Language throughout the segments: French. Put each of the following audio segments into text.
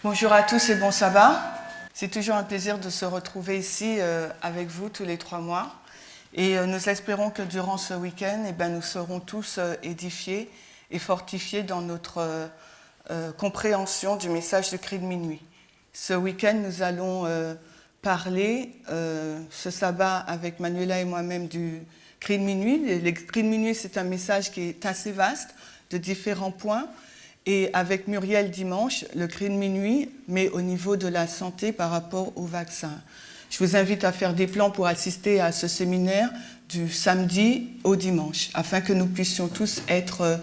Bonjour à tous et bon sabbat. C'est toujours un plaisir de se retrouver ici avec vous tous les 3 mois. Et nous espérons que durant ce week-end, nous serons tous édifiés et fortifiés dans notre compréhension du message du cri de minuit. Ce week-end, nous allons parler ce sabbat avec Manuela et moi-même du cri de minuit. Le cri de minuit, c'est un message qui est assez vaste, de différents points. Et avec Muriel dimanche, le cri de minuit, mais au niveau de la santé par rapport au vaccin. Je vous invite à faire des plans pour assister à ce séminaire du samedi au dimanche, afin que nous puissions tous être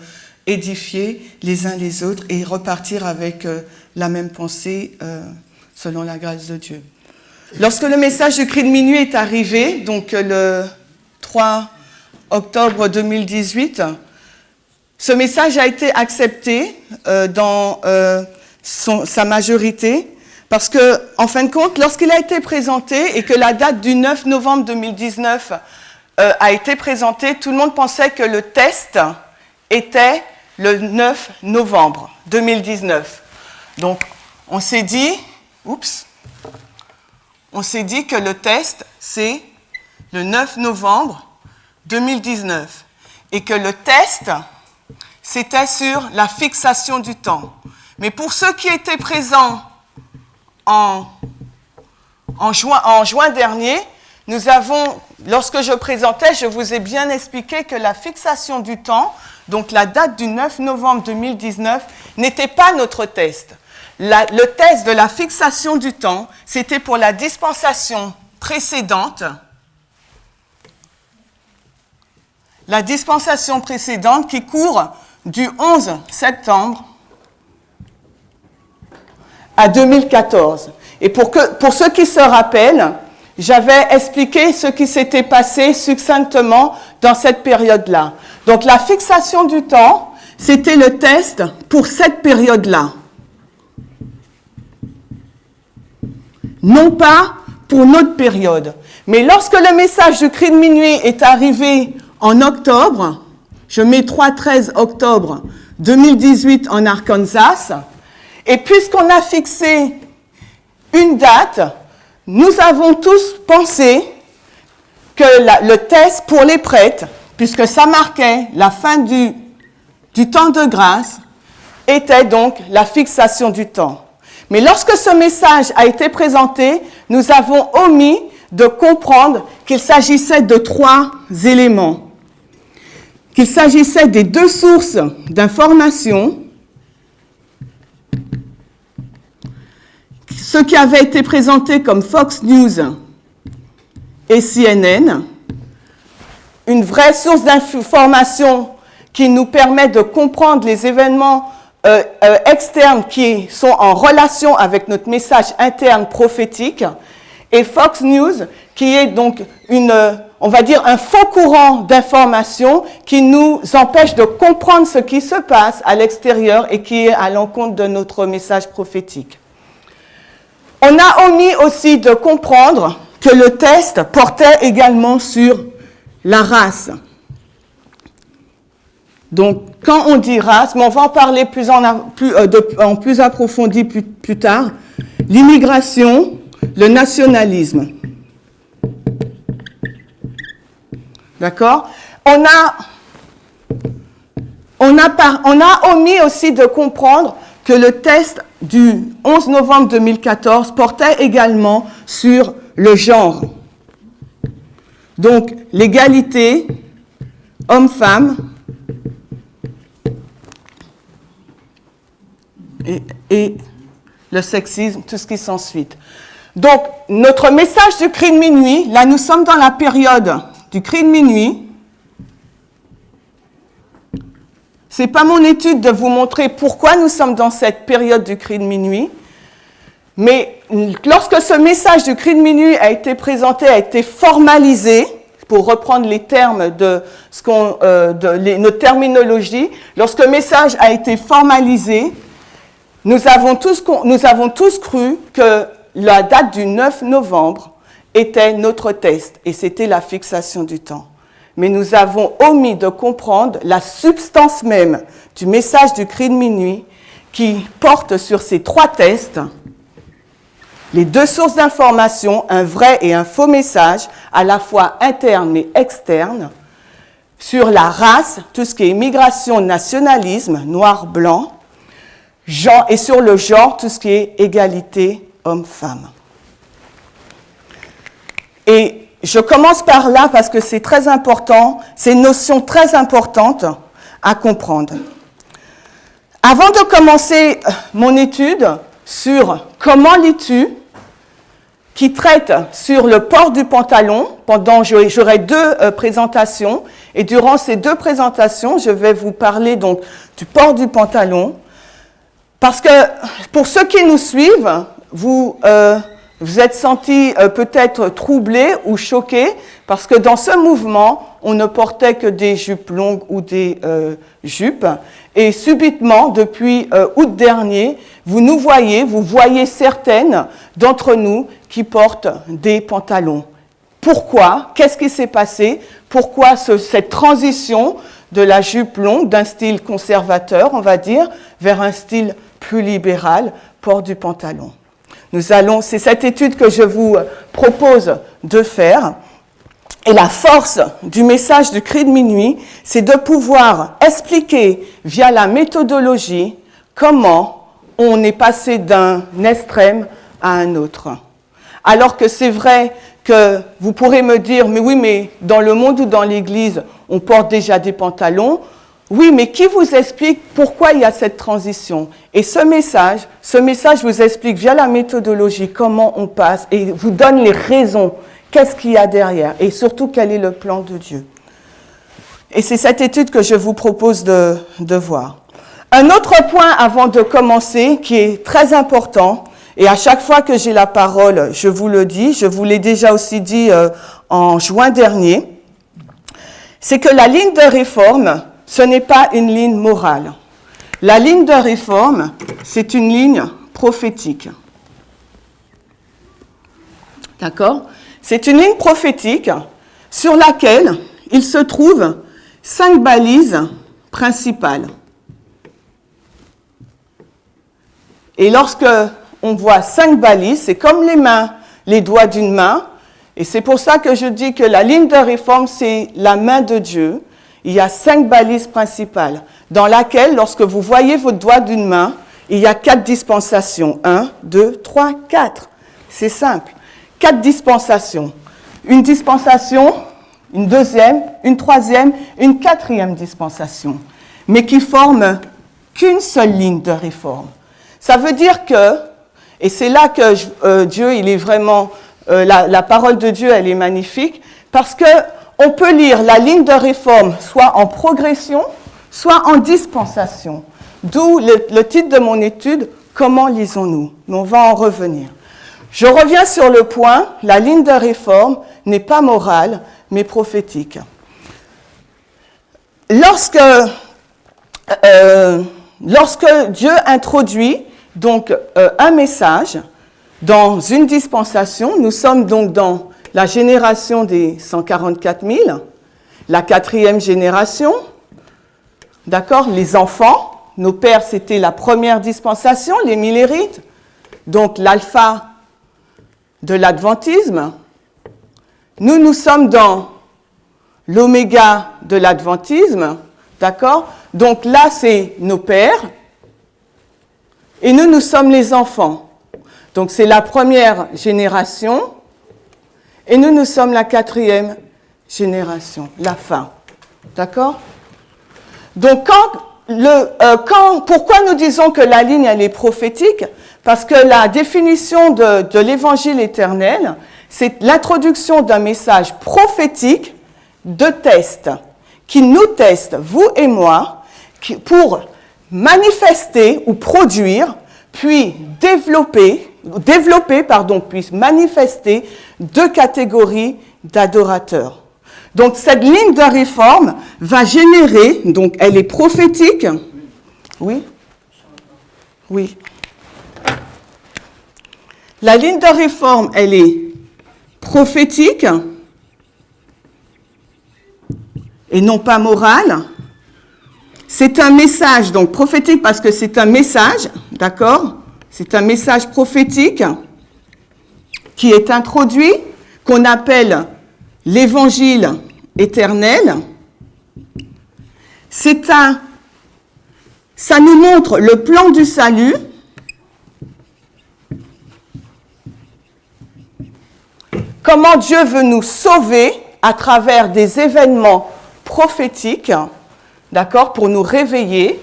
édifiés les uns les autres et repartir avec la même pensée selon la grâce de Dieu. Lorsque le message du cri de minuit est arrivé, donc le 3 octobre 2018, ce message a été accepté dans sa majorité parce que, en fin de compte, lorsqu'il a été présenté et que la date du 9 novembre 2019 a été présentée, tout le monde pensait que le test était le 9 novembre 2019. Donc, on s'est dit que le test, c'est le 9 novembre 2019 et que le test, c'était sur la fixation du temps. Mais pour ceux qui étaient présents en juin dernier, nous avons, lorsque je présentais, je vous ai bien expliqué que la fixation du temps, donc la date du 9 novembre 2019, n'était pas notre test. Le test de la fixation du temps, c'était pour la dispensation précédente. La dispensation précédente qui court du 11 septembre à 2014. Et pour ceux qui se rappellent, j'avais expliqué ce qui s'était passé succinctement dans cette période-là. Donc la fixation du temps, c'était le test pour cette période-là. Non pas pour notre période. Mais lorsque le message du cri de minuit est arrivé en octobre, je mets 3-13 octobre 2018 en Arkansas, et puisqu'on a fixé une date, nous avons tous pensé que le test pour les prêtres, puisque ça marquait la fin du temps de grâce, était donc la fixation du temps. Mais lorsque ce message a été présenté, nous avons omis de comprendre qu'il s'agissait de 3 éléments. Qu'il s'agissait des 2 sources d'information, ce qui avait été présenté comme Fox News et CNN, une vraie source d'information qui nous permet de comprendre les événements externes qui sont en relation avec notre message interne prophétique, et Fox News, qui est donc on va dire un faux courant d'information qui nous empêche de comprendre ce qui se passe à l'extérieur et qui est à l'encontre de notre message prophétique. On a omis aussi de comprendre que le test portait également sur la race. Donc, quand on dit race, mais on va en parler en plus approfondi plus tard, l'immigration, le nationalisme. D'accord ? On a omis aussi de comprendre que le test du 11 novembre 2014 portait également sur le genre. Donc, l'égalité homme-femme et le sexisme, tout ce qui s'ensuit. Donc, notre message du cri de minuit, là nous sommes dans la période du cri de minuit. Ce n'est pas mon étude de vous montrer pourquoi nous sommes dans cette période du cri de minuit, mais lorsque ce message du cri de minuit a été présenté, a été formalisé, pour reprendre les termes de notre terminologie, lorsque le message a été formalisé, nous avons tous cru que la date du 9 novembre était notre test, et c'était la fixation du temps. Mais nous avons omis de comprendre la substance même du message du cri de minuit, qui porte sur ces 3 tests, les 2 sources d'information, un vrai et un faux message, à la fois interne mais externe, sur la race, tout ce qui est immigration, nationalisme, noir-blanc, genre, et sur le genre, tout ce qui est égalité homme-femme. Et je commence par là parce que c'est très important, c'est une notion très importante à comprendre. Avant de commencer mon étude sur comment lis-tu, qui traite sur le port du pantalon, j'aurai 2 présentations, et durant ces 2 présentations, je vais vous parler donc du port du pantalon, parce que pour ceux qui nous suivent, vous êtes sentis peut-être troublés ou choqués, parce que dans ce mouvement, on ne portait que des jupes longues ou des jupes, et subitement, depuis août dernier, vous voyez certaines d'entre nous qui portent des pantalons. Pourquoi? Qu'est-ce qui s'est passé? Pourquoi cette transition de la jupe longue, d'un style conservateur, on va dire, vers un style plus libéral, port du pantalon? C'est cette étude que je vous propose de faire. Et la force du message du cri de minuit, c'est de pouvoir expliquer via la méthodologie comment on est passé d'un extrême à un autre. Alors que c'est vrai que vous pourrez me dire, mais oui, mais dans le monde ou dans l'Église, on porte déjà des pantalons. Oui, mais qui vous explique pourquoi il y a cette transition? Et ce message vous explique via la méthodologie comment on passe et vous donne les raisons. Qu'est-ce qu'il y a derrière? Et surtout, quel est le plan de Dieu? Et c'est cette étude que je vous propose de voir. Un autre point avant de commencer, qui est très important, et à chaque fois que j'ai la parole, je vous le dis, je vous l'ai déjà aussi dit en juin dernier, c'est que la ligne de réforme, ce n'est pas une ligne morale. La ligne de réforme, c'est une ligne prophétique. D'accord ? C'est une ligne prophétique sur laquelle il se trouve 5 balises principales. Et lorsque on voit 5 balises, c'est comme les mains, les doigts d'une main. Et c'est pour ça que je dis que la ligne de réforme, c'est la main de Dieu. Il y a 5 balises principales dans laquelle, lorsque vous voyez votre doigt d'une main, il y a 4 dispensations. 1, 2, 3, 4. C'est simple. 4 dispensations. Une dispensation, une deuxième, une troisième, une quatrième dispensation. Mais qui forment qu'une seule ligne de réforme. Ça veut dire que, et c'est là que Dieu, il est vraiment, la parole de Dieu, elle est magnifique, parce que on peut lire la ligne de réforme soit en progression, soit en dispensation. D'où le titre de mon étude, Comment lisons-nous? Mais on va en revenir. Je reviens sur le point, la ligne de réforme n'est pas morale, mais prophétique. Lorsque Dieu introduit donc un message dans une dispensation, nous sommes donc dans la génération des 144 000, la 4e génération, d'accord, les enfants, nos pères c'était la première dispensation, les millérites, donc l'alpha de l'adventisme. Nous sommes dans l'oméga de l'adventisme, d'accord? Donc là, c'est nos pères, et nous sommes les enfants. Donc c'est la première génération, et nous sommes la 4e génération, la fin, d'accord? Donc pourquoi nous disons que la ligne, elle est prophétique? Parce que la définition de l'évangile éternel, c'est l'introduction d'un message prophétique de test, qui nous teste, vous et moi, pour manifester ou produire, puis puis manifester 2 catégories d'adorateurs. Donc cette ligne de réforme va générer, donc elle est prophétique. Oui? Oui. La ligne de réforme, elle est prophétique et non pas morale. c'est un message, donc prophétique parce que c'est un message, d'accord? C'est un message prophétique qui est introduit, qu'on appelle l'évangile éternel. Ça nous montre le plan du salut. Comment Dieu veut nous sauver à travers des événements prophétiques, d'accord, pour nous réveiller.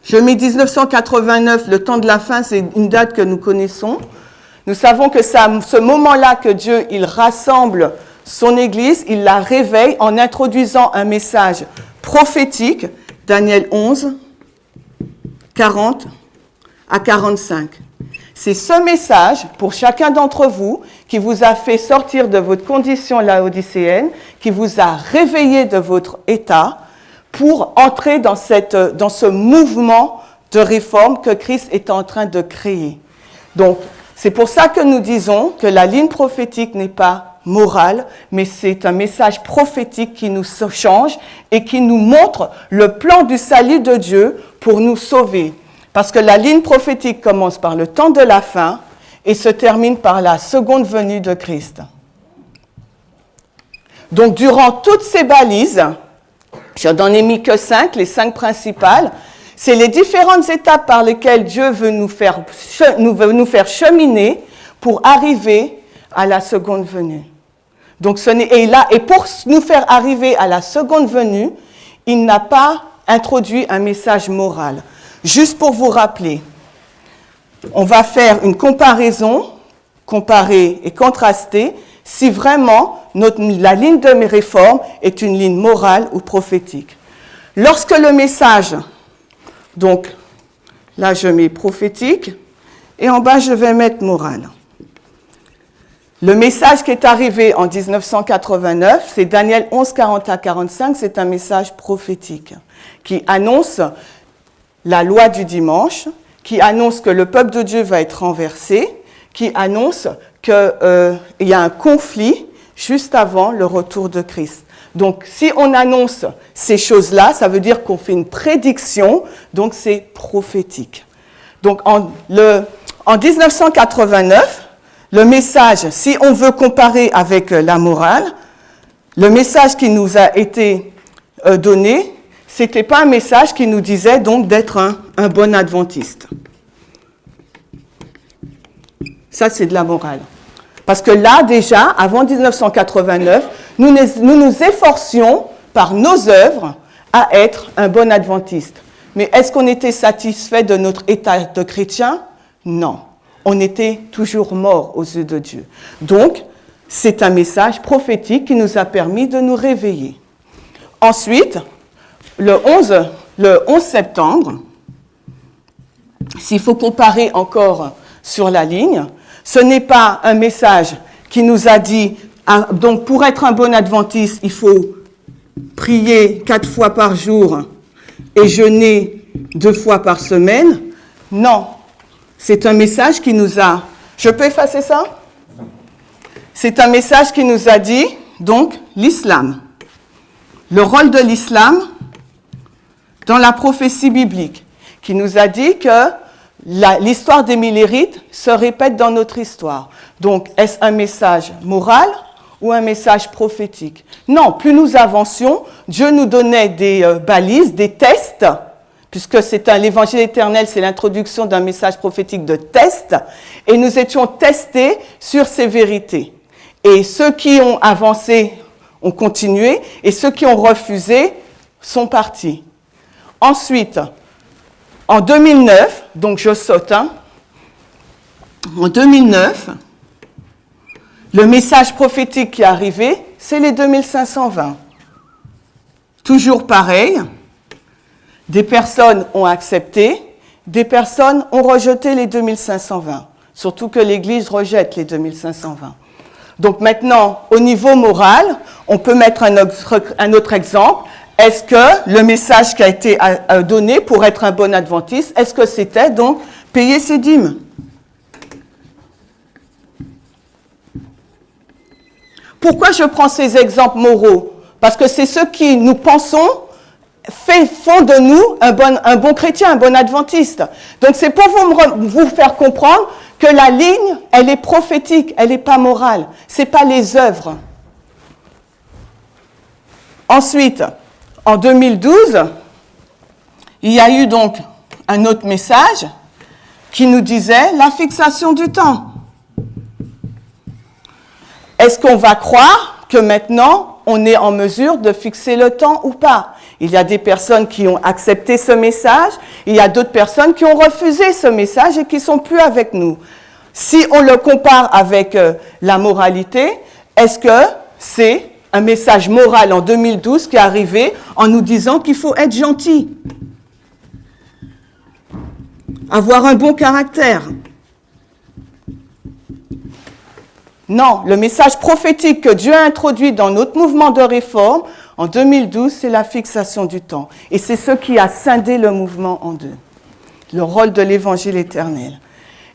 Je mets 1989, le temps de la fin, c'est une date que nous connaissons. Nous savons que ce moment-là que Dieu, il rassemble son Église, il la réveille en introduisant un message prophétique, Daniel 11, 40 à 45. C'est ce message, pour chacun d'entre vous, qui vous a fait sortir de votre condition laodicéenne, qui vous a réveillé de votre état, pour entrer dans ce mouvement de réforme que Christ est en train de créer. Donc, c'est pour ça que nous disons que la ligne prophétique n'est pas morale, mais c'est un message prophétique qui nous change et qui nous montre le plan du salut de Dieu pour nous sauver. Parce que la ligne prophétique commence par le temps de la fin et se termine par la seconde venue de Christ. Donc, durant toutes ces balises, je n'en ai mis que 5, les 5 principales. C'est les différentes étapes par lesquelles Dieu veut nous faire cheminer pour arriver à la seconde venue. Donc, et pour nous faire arriver à la seconde venue, il n'a pas introduit un message moral. Juste pour vous rappeler, on va faire une comparaison, comparer et contraster, si vraiment la ligne de mes réformes est une ligne morale ou prophétique. Lorsque le message, donc là je mets prophétique, et en bas je vais mettre moral. Le message qui est arrivé en 1989, c'est Daniel 11, 40 à 45, c'est un message prophétique qui annonce la loi du dimanche, qui annonce que le peuple de Dieu va être renversé, qui annonce qu'il y a un conflit juste avant le retour de Christ. Donc, si on annonce ces choses-là, ça veut dire qu'on fait une prédiction, donc c'est prophétique. Donc, en 1989, le message, si on veut comparer avec la morale, le message qui nous a été donné, c'était pas un message qui nous disait donc d'être un bon adventiste. Ça, c'est de la morale. Parce que là, déjà, avant 1989, nous nous efforcions par nos œuvres à être un bon adventiste. Mais est-ce qu'on était satisfait de notre état de chrétien? Non. On était toujours mort aux yeux de Dieu. Donc, c'est un message prophétique qui nous a permis de nous réveiller. Ensuite, le 11 septembre, s'il faut comparer encore sur la ligne, ce n'est pas un message qui nous a dit, donc pour être un bon adventiste, il faut prier 4 fois par jour et jeûner 2 fois par semaine. Non, c'est un message qui nous a... Je peux effacer ça? C'est un message qui nous a dit, donc, l'islam. Le rôle de l'islam dans la prophétie biblique, qui nous a dit que l'histoire des Millérites se répète dans notre histoire. Donc, est-ce un message moral ou un message prophétique? Non, plus nous avancions, Dieu nous donnait des balises, des tests, puisque l'évangile éternel, c'est l'introduction d'un message prophétique de test, et nous étions testés sur ces vérités. Et ceux qui ont avancé ont continué, et ceux qui ont refusé sont partis. Ensuite, en 2009, donc je saute, en 2009, le message prophétique qui est arrivé, c'est les 2520. Toujours pareil, des personnes ont accepté, des personnes ont rejeté les 2520. Surtout que l'Église rejette les 2520. Donc maintenant, au niveau moral, on peut mettre un autre exemple. Est-ce que le message qui a été donné pour être un bon adventiste, est-ce que c'était donc payer ses dîmes? Pourquoi je prends ces exemples moraux? Parce que c'est ceux qui, nous pensons, font de nous un bon chrétien, un bon adventiste. Donc c'est pour vous faire comprendre que la ligne, elle est prophétique, elle n'est pas morale. Ce n'est pas les œuvres. Ensuite, en 2012, il y a eu donc un autre message qui nous disait la fixation du temps. Est-ce qu'on va croire que maintenant, on est en mesure de fixer le temps ou pas? Il y a des personnes qui ont accepté ce message, il y a d'autres personnes qui ont refusé ce message et qui ne sont plus avec nous. Si on le compare avec la moralité, est-ce que c'est un message moral en 2012 qui est arrivé en nous disant qu'il faut être gentil, avoir un bon caractère? Non, le message prophétique que Dieu a introduit dans notre mouvement de réforme en 2012, c'est la fixation du temps. Et c'est ce qui a scindé le mouvement en deux, le rôle de l'évangile éternel.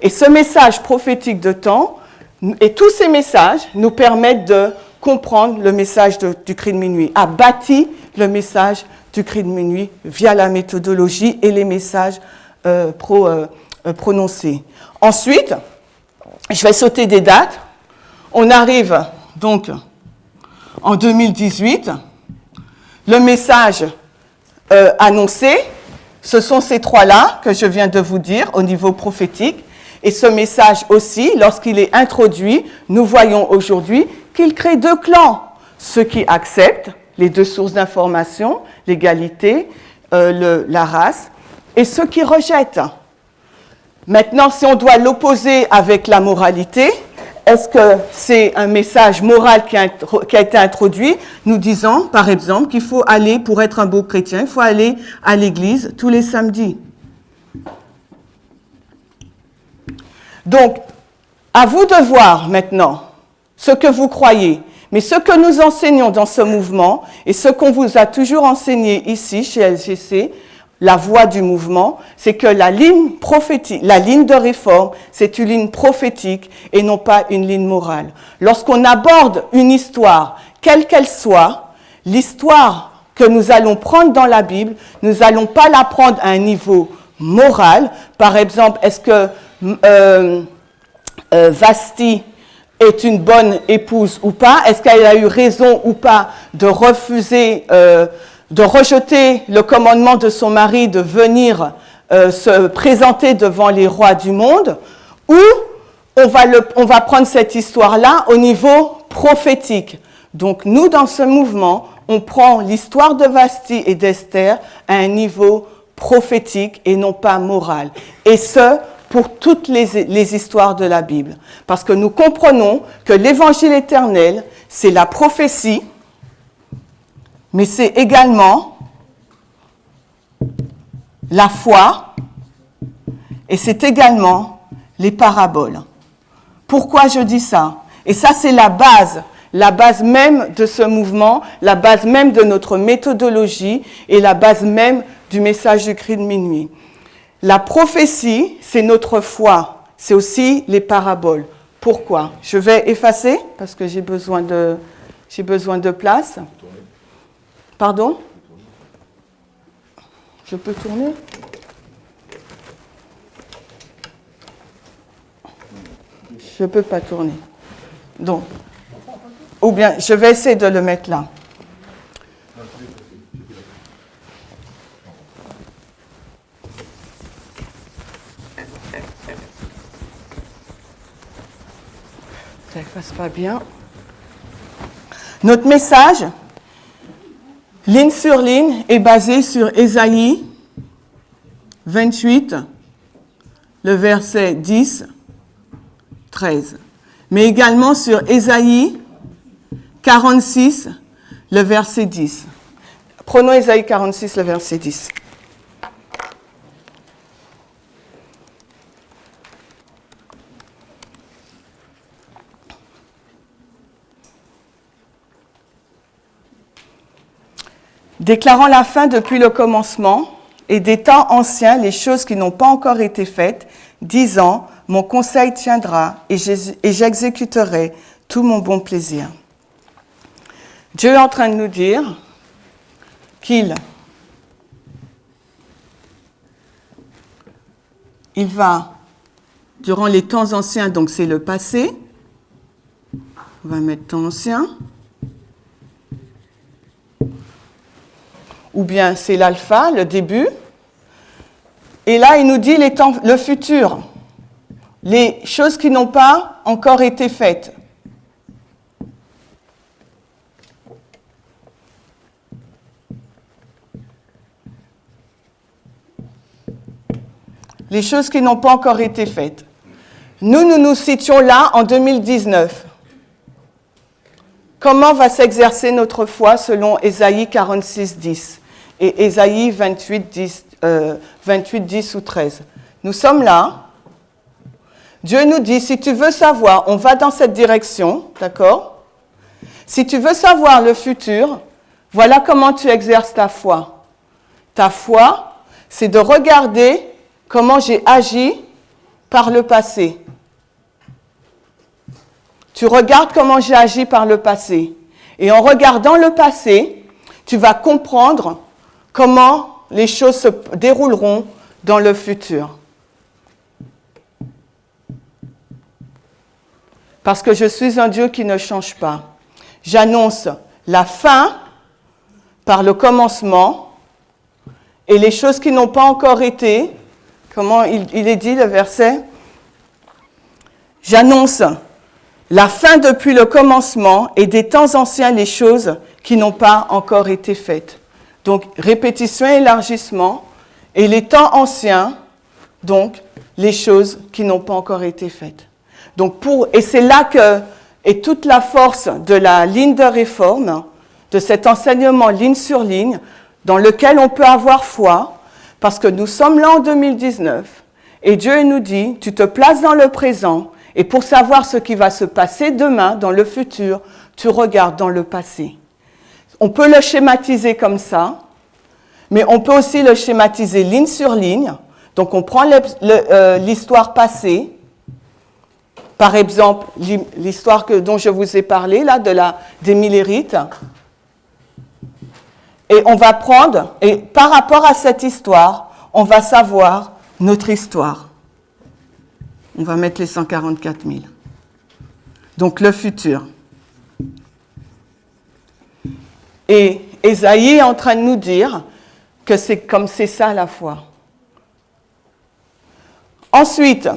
Et ce message prophétique de temps, et tous ces messages nous permettent de comprendre le message du cri de minuit, a bâti le message du cri de minuit via la méthodologie et les messages prononcés. Ensuite, je vais sauter des dates. On arrive donc en 2018. Le message annoncé, ce sont ces trois-là que je viens de vous dire au niveau prophétique. Et ce message aussi, lorsqu'il est introduit, nous voyons aujourd'hui qu'il crée deux clans. Ceux qui acceptent les deux sources d'information, l'égalité, la race, et ceux qui rejettent. Maintenant, si on doit l'opposer avec la moralité, est-ce que c'est un message moral qui a été introduit, nous disant, par exemple, qu'il faut aller, pour être un beau chrétien, il faut aller à l'église tous les samedis. Donc, à vous de voir maintenant ce que vous croyez. Mais ce que nous enseignons dans ce mouvement, et ce qu'on vous a toujours enseigné ici, chez LGC, la voie du mouvement, c'est que la ligne prophétique, la ligne de réforme, c'est une ligne prophétique et non pas une ligne morale. Lorsqu'on aborde une histoire, quelle qu'elle soit, l'histoire que nous allons prendre dans la Bible, nous n'allons pas la prendre à un niveau moral. Par exemple, est-ce que Vasti est une bonne épouse ou pas? Est-ce qu'elle a eu raison ou pas de refuser de rejeter le commandement de son mari de venir se présenter devant les rois du monde, ou on va prendre cette histoire-là au niveau prophétique. Donc nous, dans ce mouvement, on prend l'histoire de Vasti et d'Esther à un niveau prophétique et non pas moral. Et ce, pour toutes les histoires de la Bible. Parce que nous comprenons que l'évangile éternel, c'est la prophétie, mais c'est également la foi et c'est également les paraboles. Pourquoi je dis ça? Et ça, c'est la base même de ce mouvement, la base même de notre méthodologie et la base même du message du cri de minuit. La prophétie, c'est notre foi, c'est aussi les paraboles. Pourquoi? Je vais effacer parce que j'ai besoin de place. Pardon? Je peux tourner? Je ne peux pas tourner. Donc, ou bien, je vais essayer de le mettre là. Ça ne passe pas bien. Notre message, ligne sur ligne, est basé sur Ésaïe 28, le verset 10, 13. Mais également sur Ésaïe 46, le verset 10. Prenons Ésaïe 46, le verset 10. Déclarant la fin depuis le commencement et des temps anciens les choses qui n'ont pas encore été faites, disant, mon conseil tiendra et j'exécuterai tout mon bon plaisir. Dieu est en train de nous dire qu'il va, durant les temps anciens, donc c'est le passé, on va mettre temps ancien, ou bien c'est l'alpha, le début, et là il nous dit le futur, les choses qui n'ont pas encore été faites. Les choses qui n'ont pas encore été faites. Nous nous situons là en 2019. Comment va s'exercer notre foi selon Ésaïe 46, 10 et Ésaïe 28, 10 ou 13? Nous sommes là. Dieu nous dit, si tu veux savoir, on va dans cette direction, d'accord? Si tu veux savoir le futur, voilà comment tu exerces ta foi. Ta foi, c'est de regarder comment j'ai agi par le passé. Tu regardes comment j'ai agi par le passé. Et en regardant le passé, tu vas comprendre comment les choses se dérouleront dans le futur. Parce que je suis un Dieu qui ne change pas. J'annonce la fin par le commencement et les choses qui n'ont pas encore été. Comment il est dit le verset? J'annonce la fin depuis le commencement et des temps anciens les choses qui n'ont pas encore été faites. Donc répétition et élargissement et les temps anciens, donc les choses qui n'ont pas encore été faites. Donc et c'est là que est toute la force de la ligne de réforme, de cet enseignement ligne sur ligne, dans lequel on peut avoir foi. Parce que nous sommes là en 2019 et Dieu nous dit, tu te places dans le présent et pour savoir ce qui va se passer demain, dans le futur, tu regardes dans le passé. On peut le schématiser comme ça, mais on peut aussi le schématiser ligne sur ligne. Donc on prend l'histoire passée, par exemple l'histoire dont je vous ai parlé, là, des Millérites. Et on va prendre, et par rapport à cette histoire, on va savoir notre histoire. On va mettre les 144 000. Donc le futur. Et Ésaïe est en train de nous dire que c'est ça la foi. Ensuite,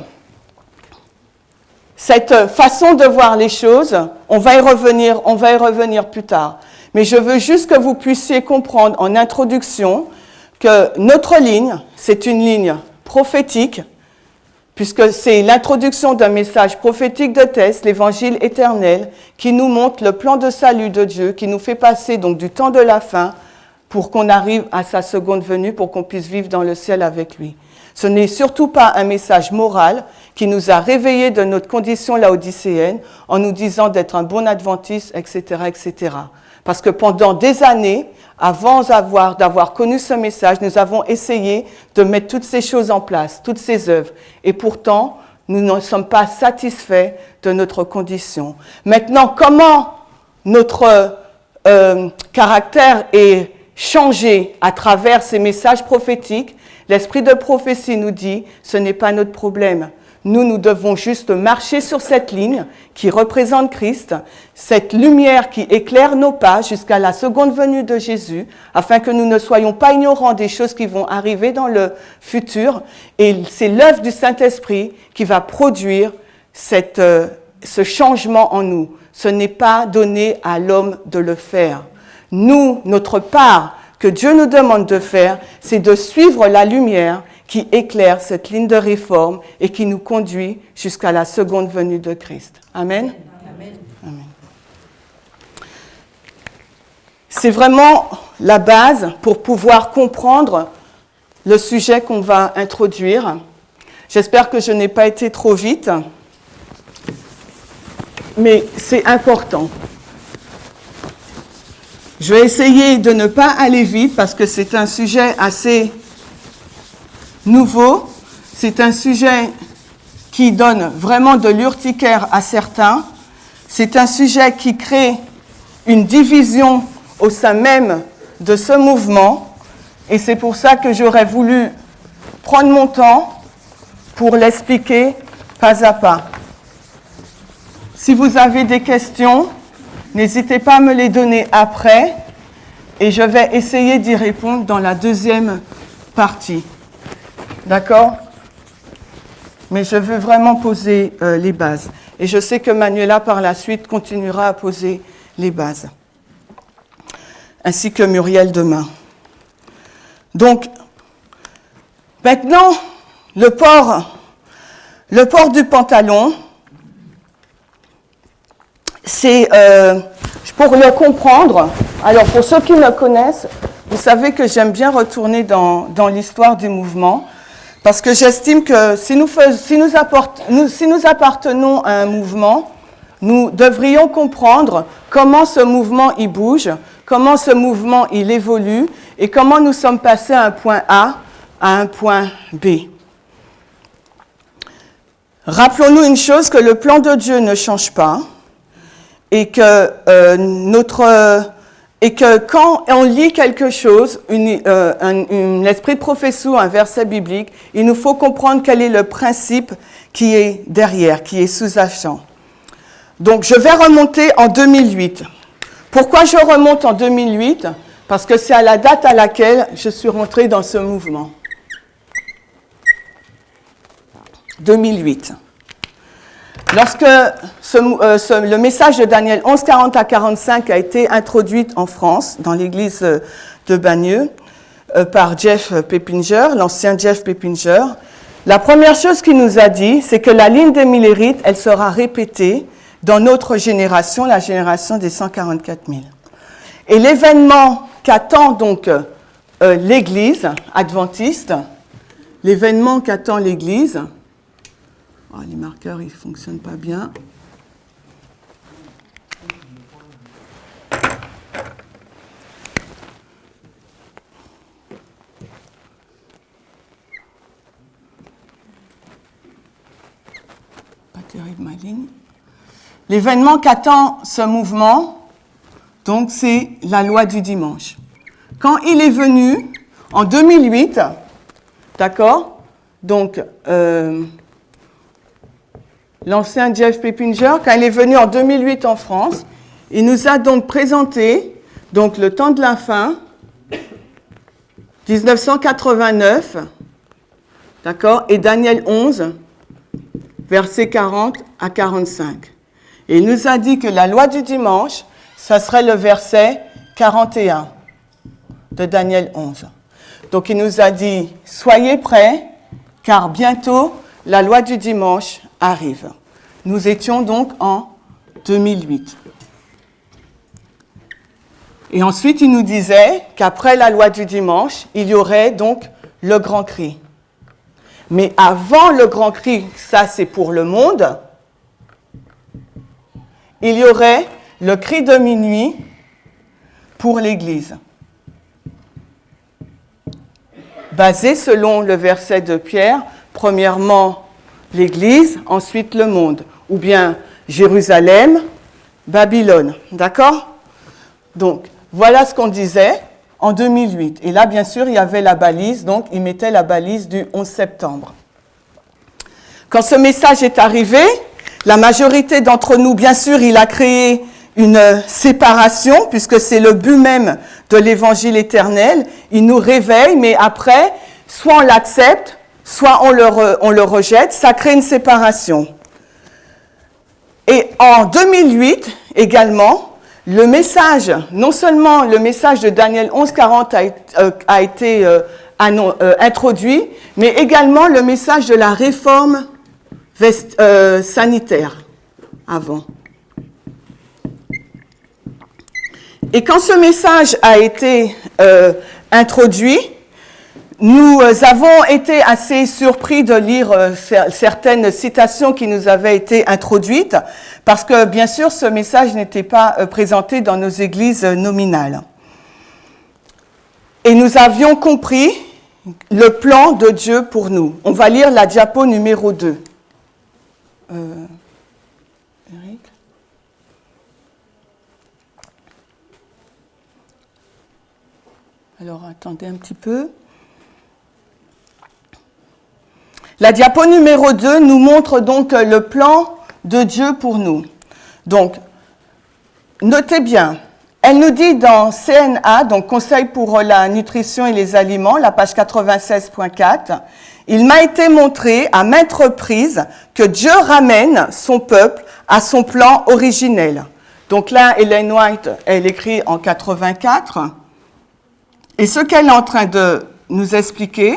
cette façon de voir les choses, on va y revenir plus tard. Mais je veux juste que vous puissiez comprendre en introduction que notre ligne, c'est une ligne prophétique, puisque c'est l'introduction d'un message prophétique de Thèse, l'évangile éternel, qui nous montre le plan de salut de Dieu, qui nous fait passer donc du temps de la fin pour qu'on arrive à sa seconde venue, pour qu'on puisse vivre dans le ciel avec lui. Ce n'est surtout pas un message moral qui nous a réveillés de notre condition laodicéenne en nous disant d'être un bon adventiste, etc., etc. Parce que pendant des années, avant d'avoir connu ce message, nous avons essayé de mettre toutes ces choses en place, toutes ces œuvres. Et pourtant, nous ne sommes pas satisfaits de notre condition. Maintenant, comment notre caractère est changé à travers ces messages prophétiques? L'esprit de prophétie nous dit, ce n'est pas notre problème. Nous devons juste marcher sur cette ligne qui représente Christ, cette lumière qui éclaire nos pas jusqu'à la seconde venue de Jésus, afin que nous ne soyons pas ignorants des choses qui vont arriver dans le futur. Et c'est l'œuvre du Saint-Esprit qui va produire ce changement en nous. Ce n'est pas donné à l'homme de le faire. Nous, notre part que Dieu nous demande de faire, c'est de suivre la lumière qui éclaire cette ligne de réforme et qui nous conduit jusqu'à la seconde venue de Christ. Amen. Amen. Amen. C'est vraiment la base pour pouvoir comprendre le sujet qu'on va introduire. J'espère que je n'ai pas été trop vite, mais c'est important. Je vais essayer de ne pas aller vite parce que c'est un sujet assez nouveau. C'est un sujet qui donne vraiment de l'urticaire à certains. C'est un sujet qui crée une division au sein même de ce mouvement, et c'est pour ça que j'aurais voulu prendre mon temps pour l'expliquer pas à pas. Si vous avez des questions, n'hésitez pas à me les donner après, et je vais essayer d'y répondre dans la deuxième partie. D'accord ? Mais je veux vraiment poser les bases. Et je sais que Manuela, par la suite, continuera à poser les bases. Ainsi que Muriel demain. Donc, maintenant, le port du pantalon, c'est, pour le comprendre, alors pour ceux qui me connaissent, vous savez que j'aime bien retourner dans l'histoire du mouvement, parce que j'estime que si nous appartenons à un mouvement, nous devrions comprendre comment ce mouvement il bouge, comment ce mouvement il évolue, et comment nous sommes passés à un point A à un point B. Rappelons-nous une chose, que le plan de Dieu ne change pas, et que quand on lit quelque chose, l'esprit de prophétie ou un verset biblique, il nous faut comprendre quel est le principe qui est derrière, qui est sous-jacent. Donc, je vais remonter en 2008. Pourquoi je remonte en 2008 ? Parce que c'est à la date à laquelle je suis rentrée dans ce mouvement. 2008. Lorsque le message de Daniel 11, 40 à 45 a été introduit en France, dans l'église de Bagneux, par Jeff Peppinger, l'ancien Jeff Peppinger, la première chose qu'il nous a dit, c'est que la ligne des millérites, elle sera répétée dans notre génération, la génération des 144 000. Et l'événement qu'attend donc l'église adventiste, l'événement qu'attend l'église, oh, les marqueurs, ils ne fonctionnent pas bien. Pas terrible ma ligne. L'événement qu'attend ce mouvement, donc, c'est la loi du dimanche. Quand il est venu, en 2008, d'accord, donc, l'ancien Jeff Peppinger, quand il est venu en 2008 en France, il nous a donc présenté donc, le temps de la fin, 1989, d'accord, et Daniel 11, versets 40 à 45. Et il nous a dit que la loi du dimanche, ça serait le verset 41 de Daniel 11. Donc il nous a dit, soyez prêts, car bientôt la loi du dimanche arrive. Nous étions donc en 2008. Et ensuite, il nous disait qu'après la loi du dimanche, il y aurait donc le grand cri. Mais avant le grand cri, ça c'est pour le monde, il y aurait le cri de minuit pour l'Église. Basé selon le verset de Pierre, premièrement l'Église, ensuite le monde, ou bien Jérusalem, Babylone, d'accord ? Donc, voilà ce qu'on disait en 2008. Et là, bien sûr, il y avait la balise, donc il mettait la balise du 11 septembre. Quand ce message est arrivé, la majorité d'entre nous, bien sûr, il a créé une séparation, puisque c'est le but même de l'évangile éternel. Il nous réveille, mais après, soit on l'accepte, soit on le rejette. Ça crée une séparation. Et en 2008, également, le message, non seulement le message de Daniel 11:40 a été introduit, mais également le message de la réforme sanitaire avant. Et quand ce message a été introduit, nous avons été assez surpris de lire certaines citations qui nous avaient été introduites, parce que bien sûr ce message n'était pas présenté dans nos églises nominales. Et nous avions compris le plan de Dieu pour nous. On va lire la diapo numéro 2. Eric ? Alors, attendez un petit peu. La diapo numéro 2 nous montre donc le plan de Dieu pour nous. Donc, notez bien, elle nous dit dans CNA, donc Conseil pour la nutrition et les aliments, la page 96.4, « Il m'a été montré à maintes reprises que Dieu ramène son peuple à son plan originel. » Donc là, Ellen White, elle écrit en 84. Et ce qu'elle est en train de nous expliquer,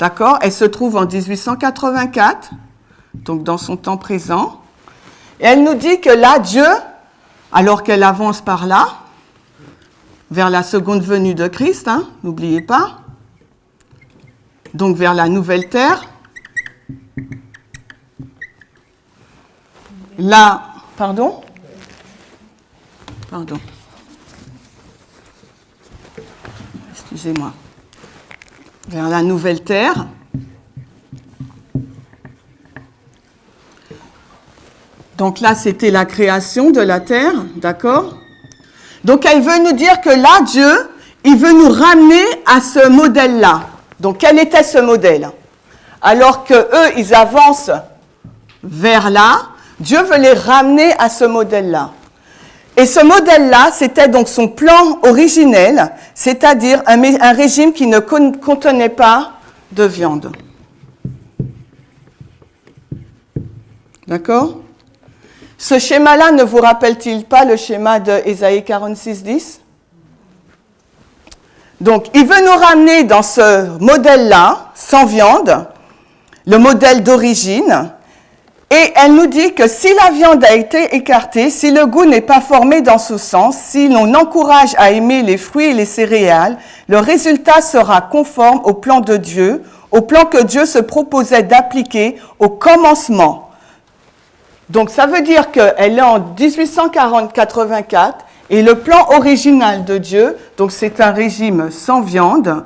d'accord, elle se trouve en 1884, donc dans son temps présent. Et elle nous dit que là, Dieu, alors qu'elle avance par là, vers la seconde venue de Christ, hein, n'oubliez pas, donc vers la nouvelle terre, là, pardon, excusez-moi, vers la nouvelle terre, donc là, c'était la création de la terre, d'accord? Donc, elle veut nous dire que là, Dieu, il veut nous ramener à ce modèle-là. Donc, quel était ce modèle? Alors qu'eux, ils avancent vers là, Dieu veut les ramener à ce modèle-là. Et ce modèle-là, c'était donc son plan originel, c'est-à-dire un régime qui ne contenait pas de viande. D'accord? Ce schéma-là ne vous rappelle-t-il pas le schéma de Ésaïe 46:10? Donc, il veut nous ramener dans ce modèle-là, sans viande, le modèle d'origine, et elle nous dit que si la viande a été écartée, si le goût n'est pas formé dans ce sens, si l'on encourage à aimer les fruits et les céréales, le résultat sera conforme au plan de Dieu, au plan que Dieu se proposait d'appliquer au commencement. Donc, ça veut dire qu'elle est en 1884 et le plan original de Dieu, donc c'est un régime sans viande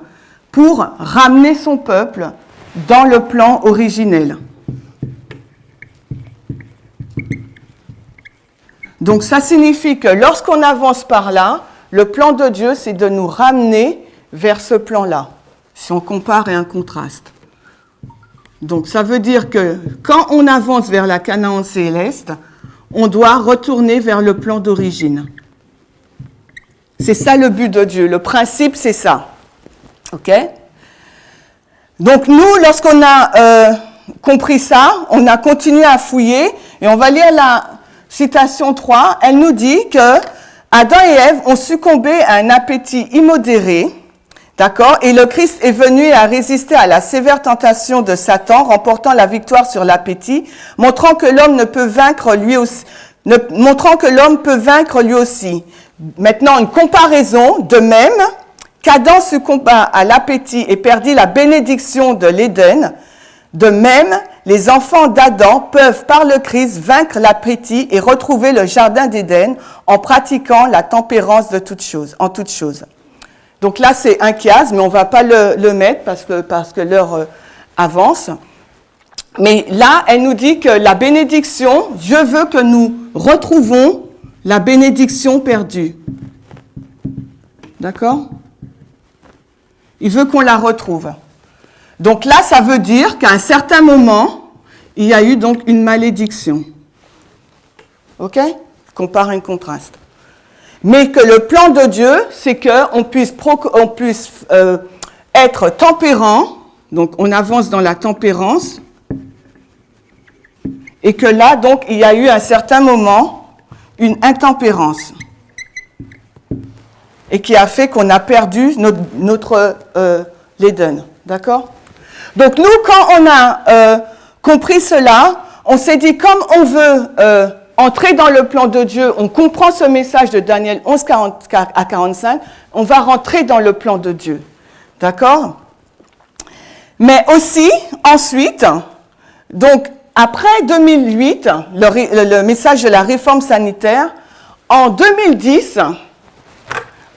pour ramener son peuple dans le plan originel. Donc, ça signifie que lorsqu'on avance par là, le plan de Dieu, c'est de nous ramener vers ce plan-là, si on compare et un contraste. Donc, ça veut dire que quand on avance vers la Canaan céleste, on doit retourner vers le plan d'origine. C'est ça le but de Dieu. Le principe, c'est ça. OK? Donc, nous, lorsqu'on a compris ça, on a continué à fouiller et on va lire la citation 3. Elle nous dit que Adam et Ève ont succombé à un appétit immodéré. D'accord? Et le Christ est venu à résister à la sévère tentation de Satan, remportant la victoire sur l'appétit, montrant que l'homme peut vaincre lui aussi. Maintenant, une comparaison, de même qu'Adam succomba à l'appétit et perdit la bénédiction de l'Éden, de même, les enfants d'Adam peuvent, par le Christ, vaincre l'appétit et retrouver le jardin d'Éden en pratiquant la tempérance en toutes choses. Donc là, c'est un chiasme, mais on ne va pas le mettre parce que l'heure avance. Mais là, elle nous dit que la bénédiction, Dieu veut que nous retrouvons la bénédiction perdue. D'accord? Il veut qu'on la retrouve. Donc là, ça veut dire qu'à un certain moment, il y a eu donc une malédiction. OK? Compare et contraste. Mais que le plan de Dieu, c'est qu'on puisse être tempérant, donc on avance dans la tempérance, et que là, donc, il y a eu à un certain moment une intempérance, et qui a fait qu'on a perdu notre l'Éden. D'accord? Donc nous, quand on a compris cela, on s'est dit, comme on veut entrer dans le plan de Dieu, on comprend ce message de Daniel 11, 44 à 45, on va rentrer dans le plan de Dieu. D'accord? Mais aussi, ensuite, donc après 2008, le message de la réforme sanitaire, en 2010,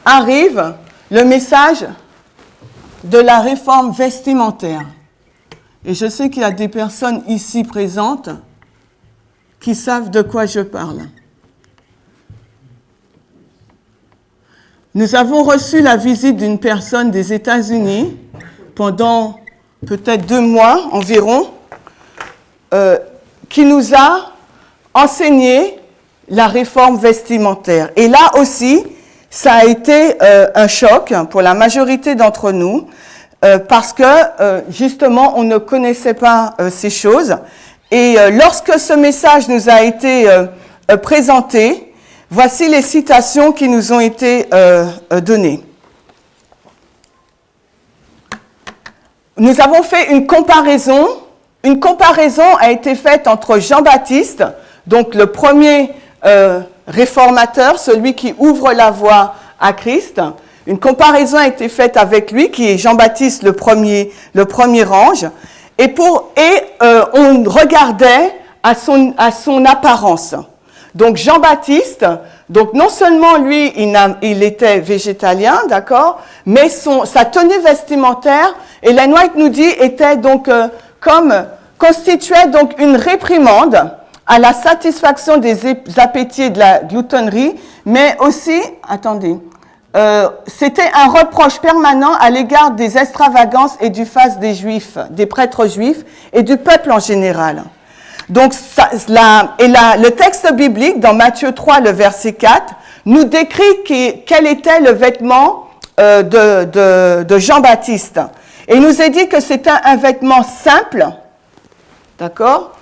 arrive le message de la réforme vestimentaire. Et je sais qu'il y a des personnes ici présentes qui savent de quoi je parle. nous avons reçu la visite d'une personne des États-Unis pendant peut-être 2 mois environ, qui nous a enseigné la réforme vestimentaire. Et là aussi, ça a été un choc pour la majorité d'entre nous, parce que justement, on ne connaissait pas ces choses. Et lorsque ce message nous a été présenté, voici les citations qui nous ont été données. Nous avons fait une comparaison. Une comparaison a été faite entre Jean-Baptiste, donc le premier réformateur, celui qui ouvre la voie à Christ. Une comparaison a été faite avec lui, qui est Jean-Baptiste, le premier ange. Et on regardait à son apparence. Donc Jean-Baptiste, donc non seulement lui, il était végétalien, d'accord, mais sa tenue vestimentaire, Ellen White nous dit, était donc constituait donc une réprimande à la satisfaction des appétits et de la gloutonnerie, mais aussi, c'était un reproche permanent à l'égard des extravagances et du faste des Juifs, des prêtres juifs et du peuple en général. Donc, le texte biblique, dans Matthieu 3, le verset 4, nous décrit quel était le vêtement de Jean-Baptiste. Et il nous est dit que c'était un vêtement simple, d'accord ?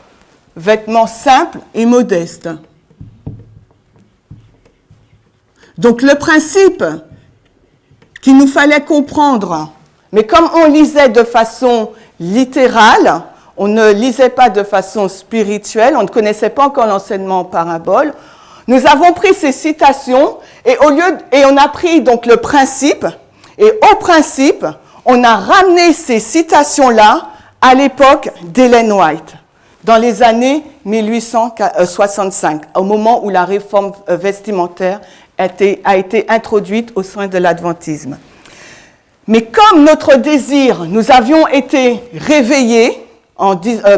Vêtement simple et modeste. Donc, le principe qu'il nous fallait comprendre, mais comme on lisait de façon littérale, on ne lisait pas de façon spirituelle, on ne connaissait pas encore l'enseignement en parabole. Nous avons pris ces citations et on a pris donc le principe, et au principe, on a ramené ces citations-là à l'époque d'Ellen White, dans les années 1865, au moment où la réforme vestimentaire a été introduite au sein de l'adventisme. Mais comme notre désir, nous avions été réveillés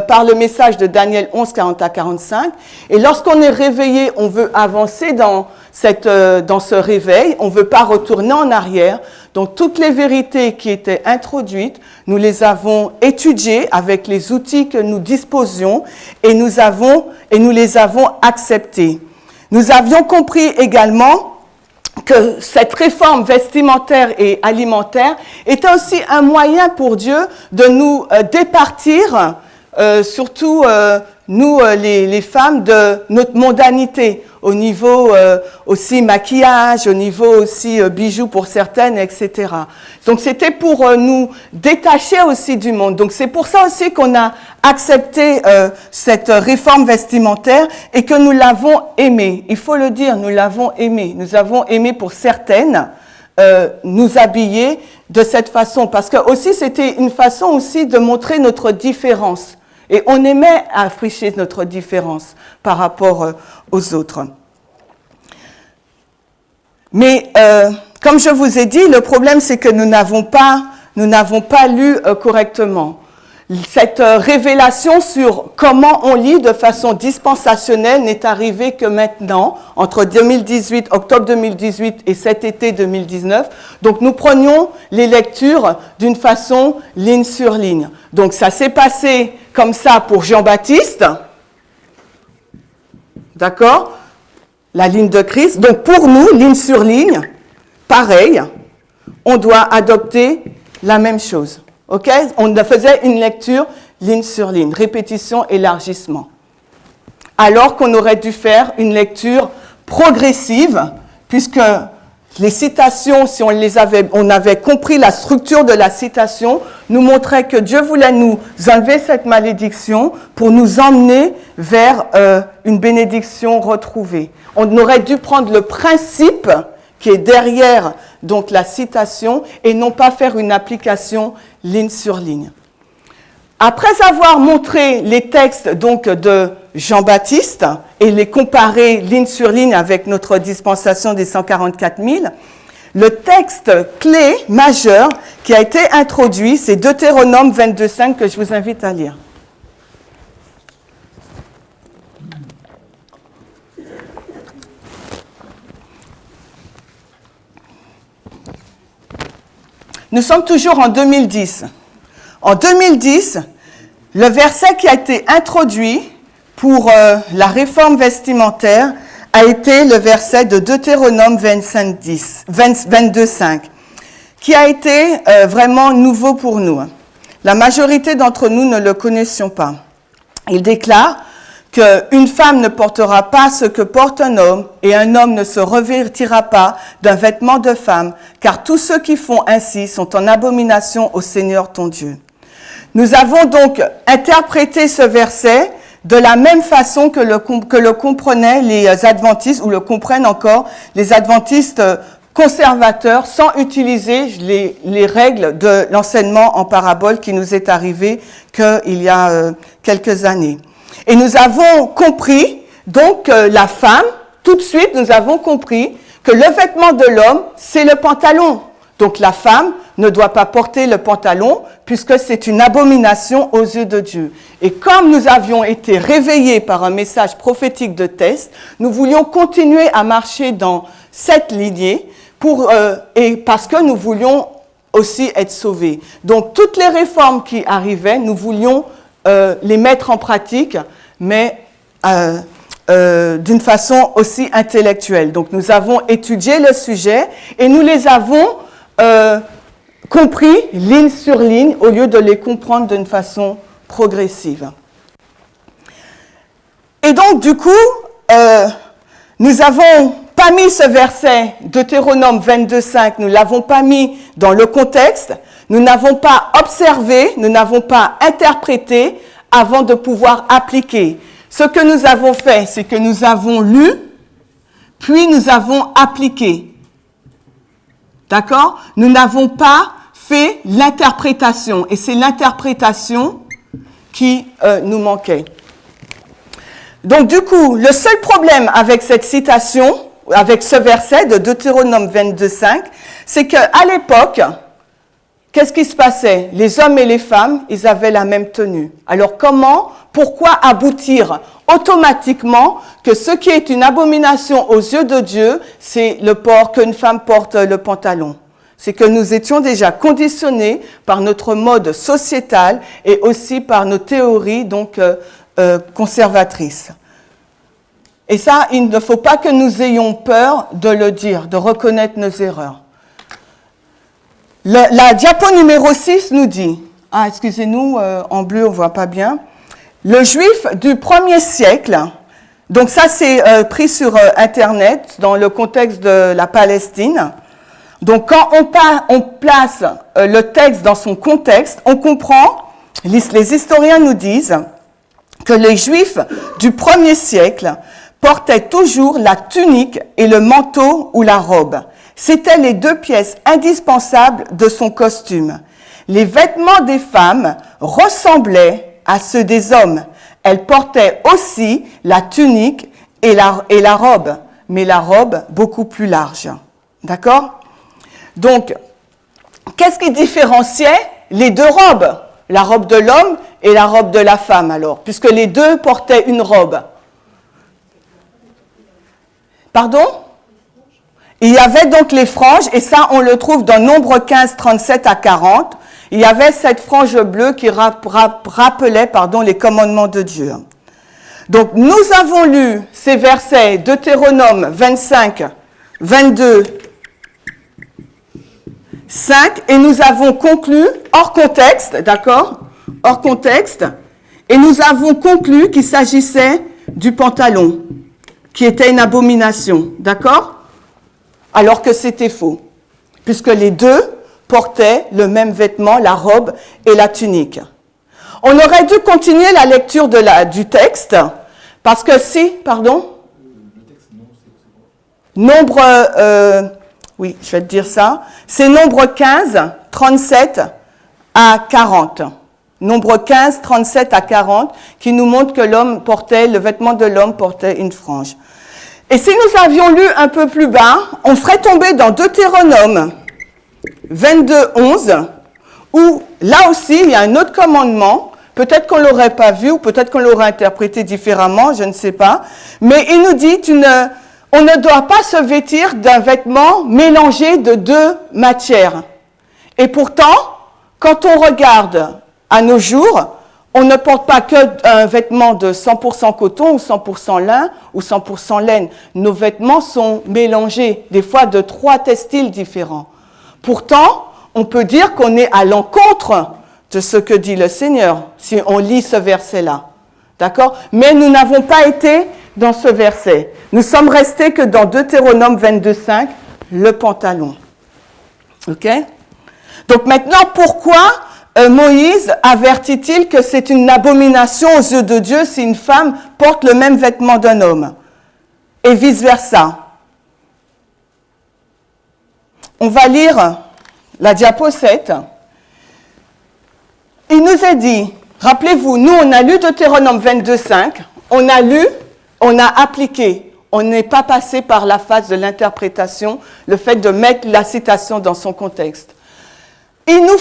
par le message de Daniel 11, 40 à 45. Et lorsqu'on est réveillé, on veut avancer dans ce réveil, on ne veut pas retourner en arrière. Donc toutes les vérités qui étaient introduites, nous les avons étudiées avec les outils que nous disposions et nous les avons acceptées. Nous avions compris également que cette réforme vestimentaire et alimentaire était aussi un moyen pour Dieu de nous départir, surtout nous les femmes, de notre mondanité, au niveau aussi maquillage, au niveau aussi bijoux pour certaines, etc. Donc c'était pour nous détacher aussi du monde. Donc c'est pour ça aussi qu'on a accepté cette réforme vestimentaire et que nous l'avons aimée. Il faut le dire, nous l'avons aimée. Nous avons aimé pour certaines nous habiller de cette façon, parce que aussi c'était une façon aussi de montrer notre différence. Et on aimait afficher notre différence par rapport aux autres. Mais comme je vous ai dit, le problème c'est que nous n'avons pas lu correctement. Cette révélation sur comment on lit de façon dispensationelle n'est arrivée que maintenant, entre octobre 2018 et cet été 2019. Donc nous prenions les lectures d'une façon ligne sur ligne. Donc ça s'est passé comme ça pour Jean-Baptiste, d'accord ? La ligne de Christ. Donc pour nous, ligne sur ligne, pareil, on doit adopter la même chose. Ok ? On faisait une lecture ligne sur ligne, répétition, élargissement. Alors qu'on aurait dû faire une lecture progressive, puisque les citations, si on avait compris la structure de la citation, nous montrait que Dieu voulait nous enlever cette malédiction pour nous emmener vers une bénédiction retrouvée. On aurait dû prendre le principe qui est derrière donc la citation et non pas faire une application ligne sur ligne. Après avoir montré les textes donc de Jean-Baptiste et les comparer ligne sur ligne avec notre dispensation des 144 000, le texte clé majeur qui a été introduit, c'est Deutéronome 22,5 que je vous invite à lire. Nous sommes toujours en 2010. En 2010, le verset qui a été introduit pour la réforme vestimentaire a été le verset de Deutéronome 22:5, qui a été vraiment nouveau pour nous. La majorité d'entre nous ne le connaissions pas. Il déclare qu'une femme ne portera pas ce que porte un homme et un homme ne se revêtira pas d'un vêtement de femme, car tous ceux qui font ainsi sont en abomination au Seigneur ton Dieu. Nous avons donc interprété ce verset de la même façon que le comprenaient les adventistes, ou le comprennent encore les adventistes conservateurs, sans utiliser les règles de l'enseignement en parabole qui nous est arrivé qu'il y a quelques années. Et nous avons compris, donc, la femme, tout de suite, nous avons compris que le vêtement de l'homme, c'est le pantalon. Donc, la femme ne doit pas porter le pantalon, puisque c'est une abomination aux yeux de Dieu. Et comme nous avions été réveillés par un message prophétique de test, nous voulions continuer à marcher dans cette lignée, et parce que nous voulions aussi être sauvés. Donc, toutes les réformes qui arrivaient, nous voulions les mettre en pratique, mais d'une façon aussi intellectuelle. Donc, nous avons étudié le sujet et nous les avons compris ligne sur ligne au lieu de les comprendre d'une façon progressive. Et donc, du coup, nous avons pas mis ce verset Deutéronome 22:5, nous l'avons pas mis dans le contexte, nous n'avons pas observé, nous n'avons pas interprété avant de pouvoir appliquer. Ce que nous avons fait, c'est que nous avons lu, puis nous avons appliqué. D'accord? Nous n'avons pas fait l'interprétation, et c'est l'interprétation qui nous manquait. Donc du coup, le seul problème avec cette citation, avec ce verset de Deutéronome 22:5, c'est qu'à l'époque, qu'est-ce qui se passait? Les hommes et les femmes, ils avaient la même tenue. Alors pourquoi aboutir automatiquement que ce qui est une abomination aux yeux de Dieu, c'est qu'une femme porte le pantalon? C'est que nous étions déjà conditionnés par notre mode sociétal et aussi par nos théories donc conservatrices. Et ça, il ne faut pas que nous ayons peur de le dire, de reconnaître nos erreurs. La diapo numéro 6 nous dit, excusez-nous, en bleu on ne voit pas bien, le juif du 1er siècle, donc ça c'est pris sur Internet dans le contexte de la Palestine. Donc quand on place le texte dans son contexte, on comprend, les historiens nous disent que les juifs du 1er siècle portaient toujours la tunique et le manteau ou la robe. C'étaient les deux pièces indispensables de son costume. Les vêtements des femmes ressemblaient à ceux des hommes. Elles portaient aussi la tunique et la robe, mais la robe beaucoup plus large. D'accord? Donc, qu'est-ce qui différenciait les deux robes? La robe de l'homme et la robe de la femme, alors, puisque les deux portaient une robe. Pardon? Il y avait donc les franges, et ça, on le trouve dans Nombre 15, 37 à 40. Il y avait cette frange bleue qui rappelait les commandements de Dieu. Donc, nous avons lu ces versets Deutéronome 25, 22, 5, et nous avons conclu, hors contexte, d'accord? Hors contexte, et nous avons conclu qu'il s'agissait du pantalon, qui était une abomination, d'accord? Alors que c'était faux, puisque les deux portaient le même vêtement, la robe et la tunique. On aurait dû continuer la lecture du texte, parce que Nombre, oui, je vais te dire ça, c'est Nombre 15, 37 à 40. Nombre 15, 37 à 40, qui nous montre que le vêtement de l'homme portait une frange. Et si nous avions lu un peu plus bas, on serait tombé dans Deutéronome 22, 11, où là aussi il y a un autre commandement. Peut-être qu'on ne l'aurait pas vu, ou peut-être qu'on l'aurait interprété différemment, je ne sais pas. Mais il nous dit, on ne doit pas se vêtir d'un vêtement mélangé de deux matières. Et pourtant, quand on regarde à nos jours, on ne porte pas qu'un vêtement de 100% coton ou 100% lin ou 100% laine. Nos vêtements sont mélangés, des fois de 3 textiles différents. Pourtant, on peut dire qu'on est à l'encontre de ce que dit le Seigneur, si on lit ce verset-là. D'accord? Mais nous n'avons pas été dans ce verset. Nous sommes restés que dans Deutéronome 22:5, le pantalon. OK? Donc maintenant, pourquoi Moïse avertit-il que c'est une abomination aux yeux de Dieu si une femme porte le même vêtement d'un homme? Et vice-versa. On va lire la diapo 7. Il nous est dit, rappelez-vous, nous on a lu Deutéronome 22:5, on a lu, on a appliqué, on n'est pas passé par la phase de l'interprétation, le fait de mettre la citation dans son contexte. Il nous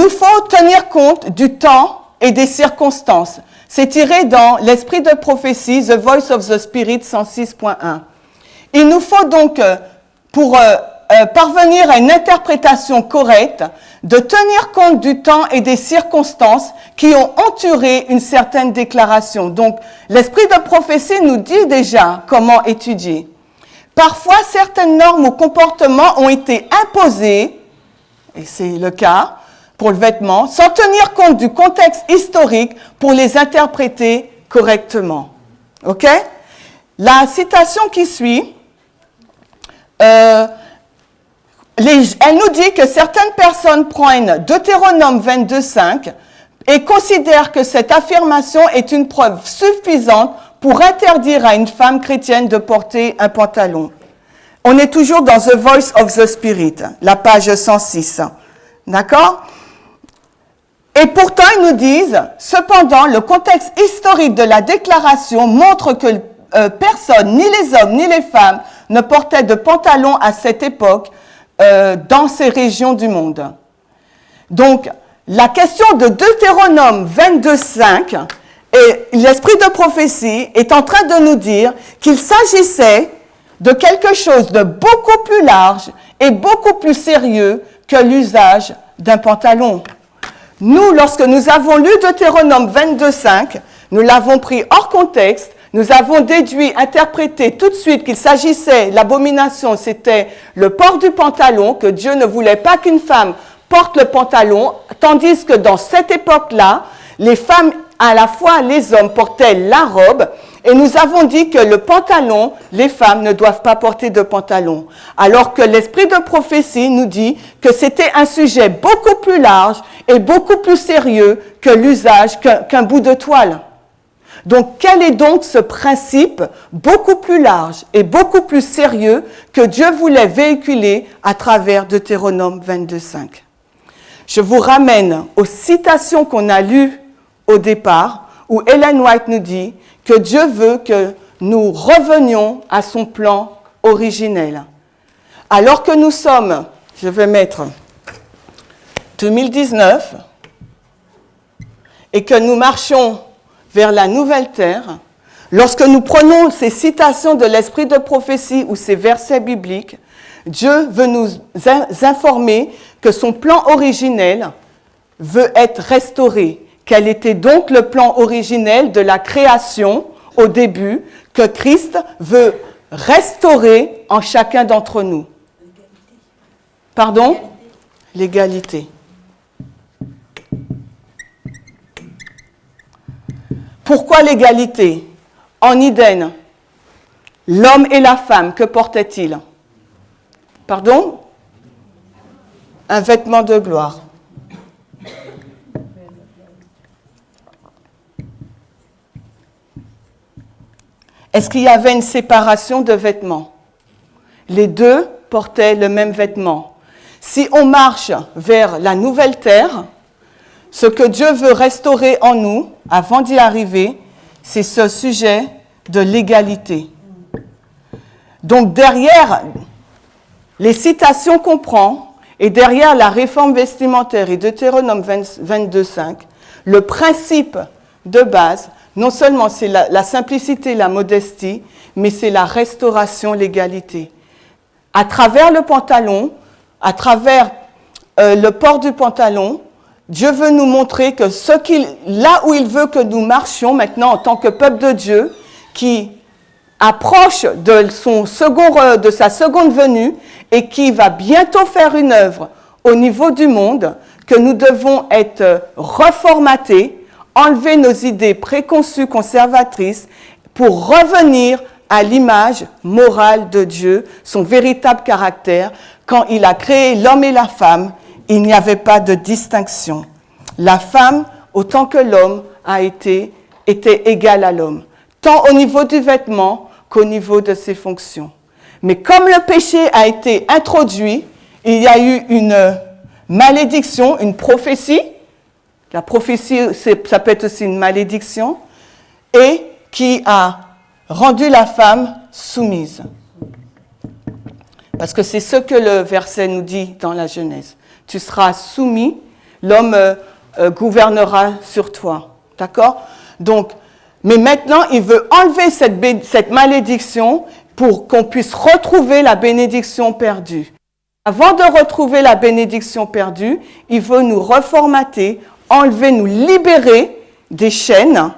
faut tenir compte du temps et des circonstances. C'est tiré dans l'Esprit de prophétie, The Voice of the Spirit 106.1. Il nous faut donc, pour parvenir à une interprétation correcte, de tenir compte du temps et des circonstances qui ont entouré une certaine déclaration. Donc, l'Esprit de prophétie nous dit déjà comment étudier. Parfois, certaines normes ou comportements ont été imposés, et c'est le cas pour le vêtement, sans tenir compte du contexte historique pour les interpréter correctement. OK? La citation qui suit, elle nous dit que certaines personnes prennent Deutéronome 22:5 et considèrent que cette affirmation est une preuve suffisante pour interdire à une femme chrétienne de porter un pantalon. On est toujours dans The Voice of the Spirit, la page 106. D'accord? Et pourtant, ils nous disent, cependant, le contexte historique de la déclaration montre que personne, ni les hommes, ni les femmes, ne portaient de pantalon à cette époque dans ces régions du monde. Donc, la question de Deutéronome 22:5, et l'esprit de prophétie est en train de nous dire qu'il s'agissait de quelque chose de beaucoup plus large et beaucoup plus sérieux que l'usage d'un pantalon. Nous, lorsque nous avons lu Deutéronome 22:5, nous l'avons pris hors contexte, nous avons déduit, interprété tout de suite qu'il s'agissait, l'abomination, c'était le port du pantalon, que Dieu ne voulait pas qu'une femme porte le pantalon, tandis que dans cette époque-là, les femmes, à la fois les hommes, portaient la robe, et nous avons dit que le pantalon, les femmes ne doivent pas porter de pantalon. Alors que l'esprit de prophétie nous dit que c'était un sujet beaucoup plus large et beaucoup plus sérieux que l'usage qu'un bout de toile. Donc, quel est donc ce principe beaucoup plus large et beaucoup plus sérieux que Dieu voulait véhiculer à travers Deutéronome 22:5? Je vous ramène aux citations qu'on a lues au départ, où Ellen White nous dit que Dieu veut que nous revenions à son plan originel. Alors que nous sommes, je vais mettre 2019, et que nous marchons vers la nouvelle terre, lorsque nous prenons ces citations de l'esprit de prophétie ou ces versets bibliques, Dieu veut nous informer que son plan originel veut être restauré. Quel était donc le plan originel de la création au début que Christ veut restaurer en chacun d'entre nous? Pardon? L'égalité. Pourquoi l'égalité? En Éden, l'homme et la femme, que portaient-ils? Pardon? Un vêtement de gloire. Est-ce qu'il y avait une séparation de vêtements? Les deux portaient le même vêtement. Si on marche vers la nouvelle terre, ce que Dieu veut restaurer en nous, avant d'y arriver, c'est ce sujet de l'égalité. Donc derrière les citations qu'on prend, et derrière la réforme vestimentaire et Deutéronome 22:5, le principe de base, non seulement c'est la simplicité, la modestie, mais c'est la restauration, l'égalité. À travers le pantalon, à travers le port du pantalon, Dieu veut nous montrer que là où il veut que nous marchions maintenant en tant que peuple de Dieu, qui approche de sa seconde venue et qui va bientôt faire une œuvre au niveau du monde, que nous devons être reformatés, enlever nos idées préconçues conservatrices pour revenir à l'image morale de Dieu, son véritable caractère. Quand il a créé l'homme et la femme, il n'y avait pas de distinction. La femme, autant que l'homme, était égale à l'homme, tant au niveau du vêtement qu'au niveau de ses fonctions. Mais comme le péché a été introduit, il y a eu une malédiction, une prophétie. La prophétie, ça peut être aussi une malédiction, et qui a rendu la femme soumise. Parce que c'est ce que le verset nous dit dans la Genèse. Tu seras soumis, l'homme gouvernera sur toi. D'accord? Donc, mais maintenant, il veut enlever cette malédiction pour qu'on puisse retrouver la bénédiction perdue. Avant de retrouver la bénédiction perdue, il veut nous reformater, enlever, nous libérer des chaînes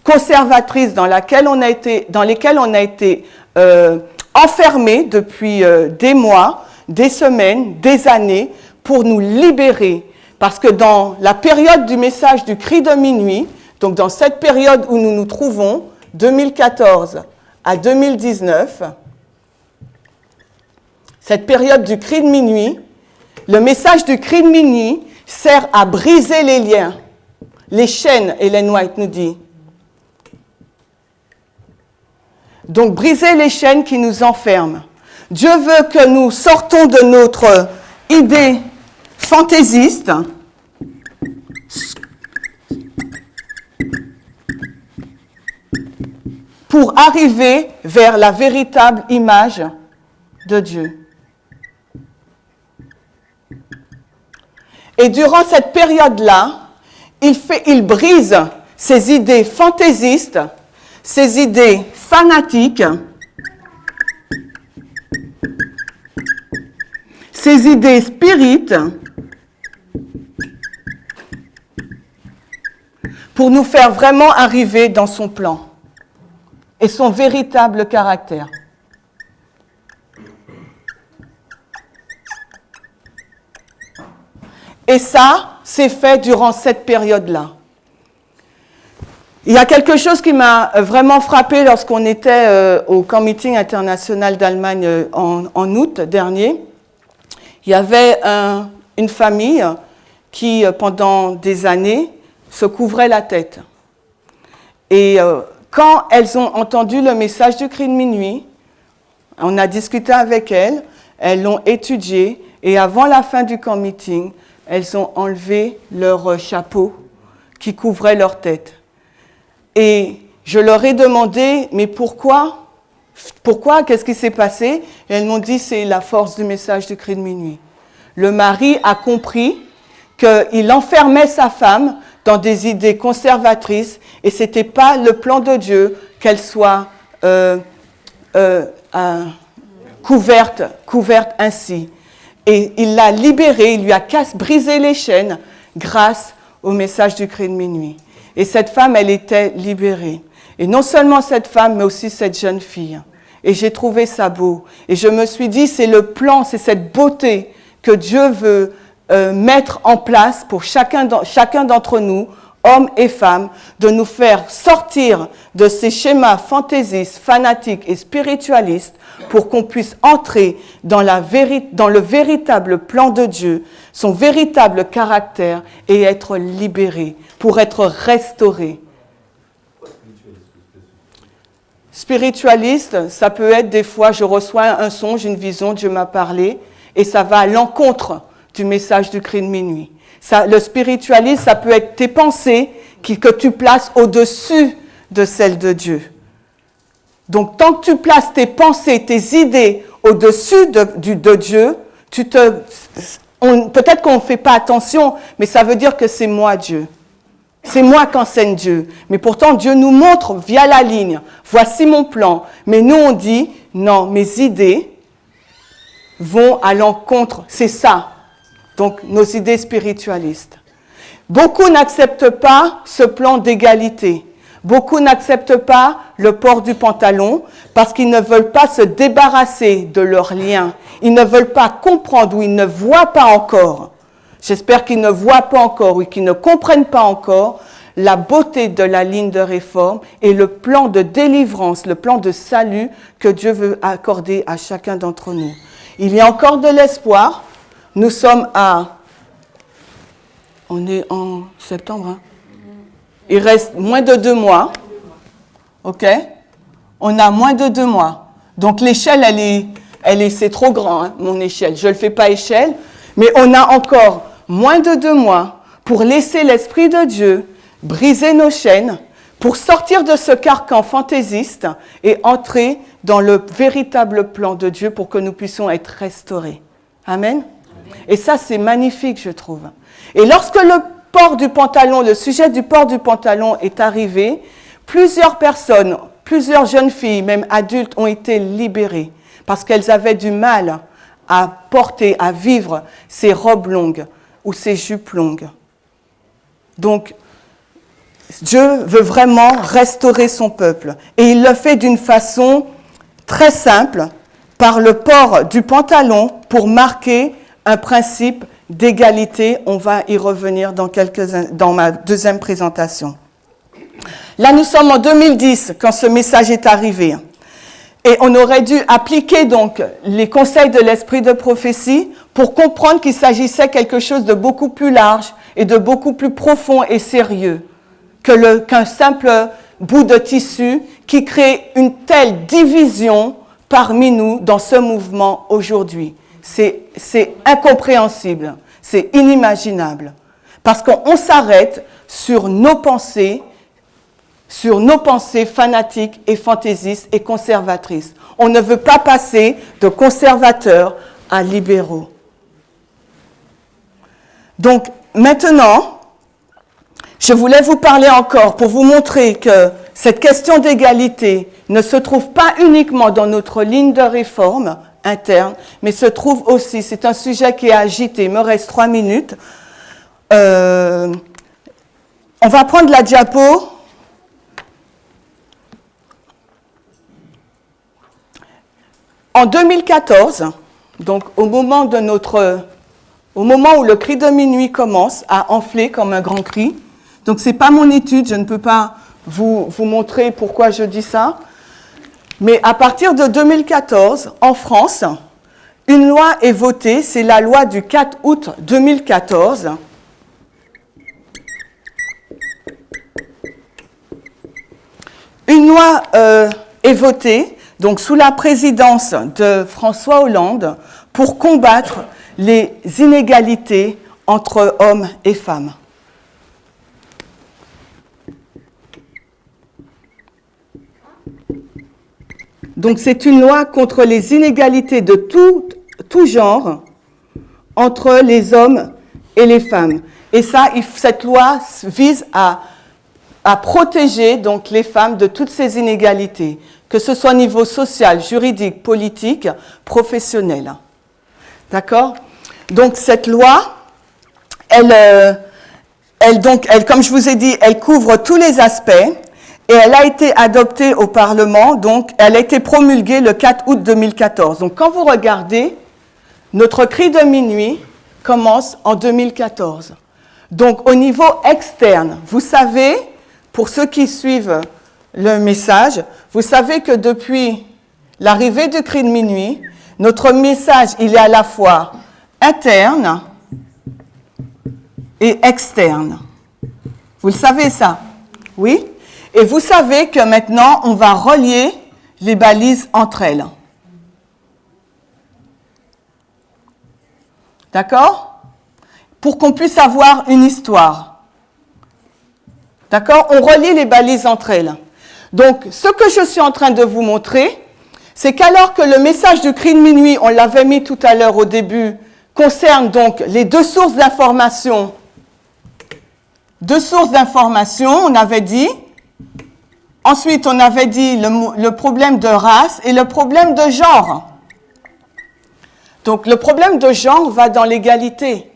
conservatrices dans lesquelles on a été enfermés depuis des mois, des semaines, des années, pour nous libérer. Parce que dans la période du message du cri de minuit, donc dans cette période où nous nous trouvons, 2014 à 2019, cette période du cri de minuit, le message du cri de minuit sert à briser les liens, les chaînes, Ellen White nous dit. Donc briser les chaînes qui nous enferment. Dieu veut que nous sortons de notre idée fantaisiste pour arriver vers la véritable image de Dieu. Et durant cette période-là, il brise ces idées fantaisistes, ces idées fanatiques, ces idées spirites, pour nous faire vraiment arriver dans son plan et son véritable caractère. Et ça, c'est fait durant cette période-là. Il y a quelque chose qui m'a vraiment frappé lorsqu'on était au Camp Meeting international d'Allemagne en août dernier. Il y avait une famille qui, pendant des années, se couvrait la tête. Et quand elles ont entendu le message du cri de minuit, on a discuté avec elles, elles l'ont étudié, et avant la fin du Camp Meeting, elles ont enlevé leur chapeau qui couvrait leur tête. Et je leur ai demandé, mais pourquoi? Pourquoi? Qu'est-ce qui s'est passé? Et elles m'ont dit, c'est la force du message du cri de minuit. Le mari a compris qu'il enfermait sa femme dans des idées conservatrices et ce n'était pas le plan de Dieu qu'elle soit couverte ainsi. Et il l'a libérée, il lui a brisé les chaînes grâce au message du cri de minuit. Et cette femme, elle était libérée. Et non seulement cette femme, mais aussi cette jeune fille. Et j'ai trouvé ça beau. Et je me suis dit, c'est le plan, c'est cette beauté que Dieu veut mettre en place pour chacun d'entre nous, hommes et femmes, de nous faire sortir de ces schémas fantaisistes, fanatiques et spiritualistes pour qu'on puisse entrer dans le véritable plan de Dieu, son véritable caractère et être libéré, pour être restauré. Spiritualiste, ça peut être des fois, je reçois un songe, une vision, Dieu m'a parlé, et ça va à l'encontre du message du cri de minuit. Le spiritualisme, ça peut être tes pensées que tu places au-dessus de celles de Dieu. Donc, tant que tu places tes pensées, tes idées au-dessus de Dieu, peut-être qu'on ne fait pas attention, mais ça veut dire que c'est moi Dieu. C'est moi qu'enseigne Dieu. Mais pourtant, Dieu nous montre via la ligne, voici mon plan. Mais nous, on dit, non, mes idées vont à l'encontre, c'est ça. donc nos idées spiritualistes. Beaucoup n'acceptent pas ce plan d'égalité. Beaucoup n'acceptent pas le port du pantalon parce qu'ils ne veulent pas se débarrasser de leurs liens. Ils ne veulent pas comprendre ou ils ne voient pas encore. J'espère qu'ils ne voient pas encore ou qu'ils ne comprennent pas encore la beauté de la ligne de réforme et le plan de délivrance, le plan de salut que Dieu veut accorder à chacun d'entre nous. Il y a encore de l'espoir. Nous sommes on est en septembre, hein? Il reste moins de 2 mois. OK? On a moins de 2 mois. Donc l'échelle, c'est trop grand, hein, mon échelle. Je ne le fais pas échelle, mais on a encore moins de 2 mois pour laisser l'Esprit de Dieu briser nos chaînes, pour sortir de ce carcan fantaisiste et entrer dans le véritable plan de Dieu pour que nous puissions être restaurés. Amen. Et ça, c'est magnifique, je trouve. Et lorsque le sujet du port du pantalon est arrivé, plusieurs personnes, plusieurs jeunes filles, même adultes, ont été libérées parce qu'elles avaient du mal à porter, à vivre ces robes longues ou ces jupes longues. Donc, Dieu veut vraiment restaurer son peuple. Et il le fait d'une façon très simple, par le port du pantalon pour marquer un principe d'égalité. On va y revenir dans ma deuxième présentation. Là, nous sommes en 2010 quand ce message est arrivé. Et on aurait dû appliquer donc les conseils de l'esprit de prophétie pour comprendre qu'il s'agissait de quelque chose de beaucoup plus large et de beaucoup plus profond et sérieux qu'un simple bout de tissu qui crée une telle division parmi nous dans ce mouvement aujourd'hui. C'est incompréhensible, c'est inimaginable. Parce qu'on s'arrête sur nos pensées fanatiques et fantaisistes et conservatrices. On ne veut pas passer de conservateurs à libéraux. Donc maintenant, je voulais vous parler encore pour vous montrer que cette question d'égalité ne se trouve pas uniquement dans notre ligne de réforme interne, mais se trouve aussi, c'est un sujet qui est agité, il me reste 3 minutes. On va prendre la diapo. En 2014, donc au moment où le cri de minuit commence à enfler comme un grand cri, donc ce n'est pas mon étude, je ne peux pas vous montrer pourquoi je dis ça, mais à partir de 2014, en France, une loi est votée, c'est la loi du 4 août 2014, une loi est votée, donc sous la présidence de François Hollande, pour combattre les inégalités entre hommes et femmes. Donc c'est une loi contre les inégalités de tout genre entre les hommes et les femmes. Et ça, cette loi vise à protéger donc les femmes de toutes ces inégalités, que ce soit au niveau social, juridique, politique, professionnel. D'accord ? Donc cette loi, elle, comme je vous ai dit, elle couvre tous les aspects et elle a été adoptée au Parlement, donc elle a été promulguée le 4 août 2014. Donc quand vous regardez, notre cri de minuit commence en 2014. Donc au niveau externe, vous savez, pour ceux qui suivent le message, vous savez que depuis l'arrivée du cri de minuit, notre message, il est à la fois interne et externe. Vous le savez ça? Oui? Et vous savez que maintenant, on va relier les balises entre elles. D'accord? Pour qu'on puisse avoir une histoire. D'accord? On relie les balises entre elles. Donc, ce que je suis en train de vous montrer, c'est qu'alors que le message du cri de minuit, on l'avait mis tout à l'heure au début, concerne donc les deux sources d'information. Deux sources d'information, on avait dit. Ensuite, on avait dit le problème de race et le problème de genre. Donc, le problème de genre va dans l'égalité.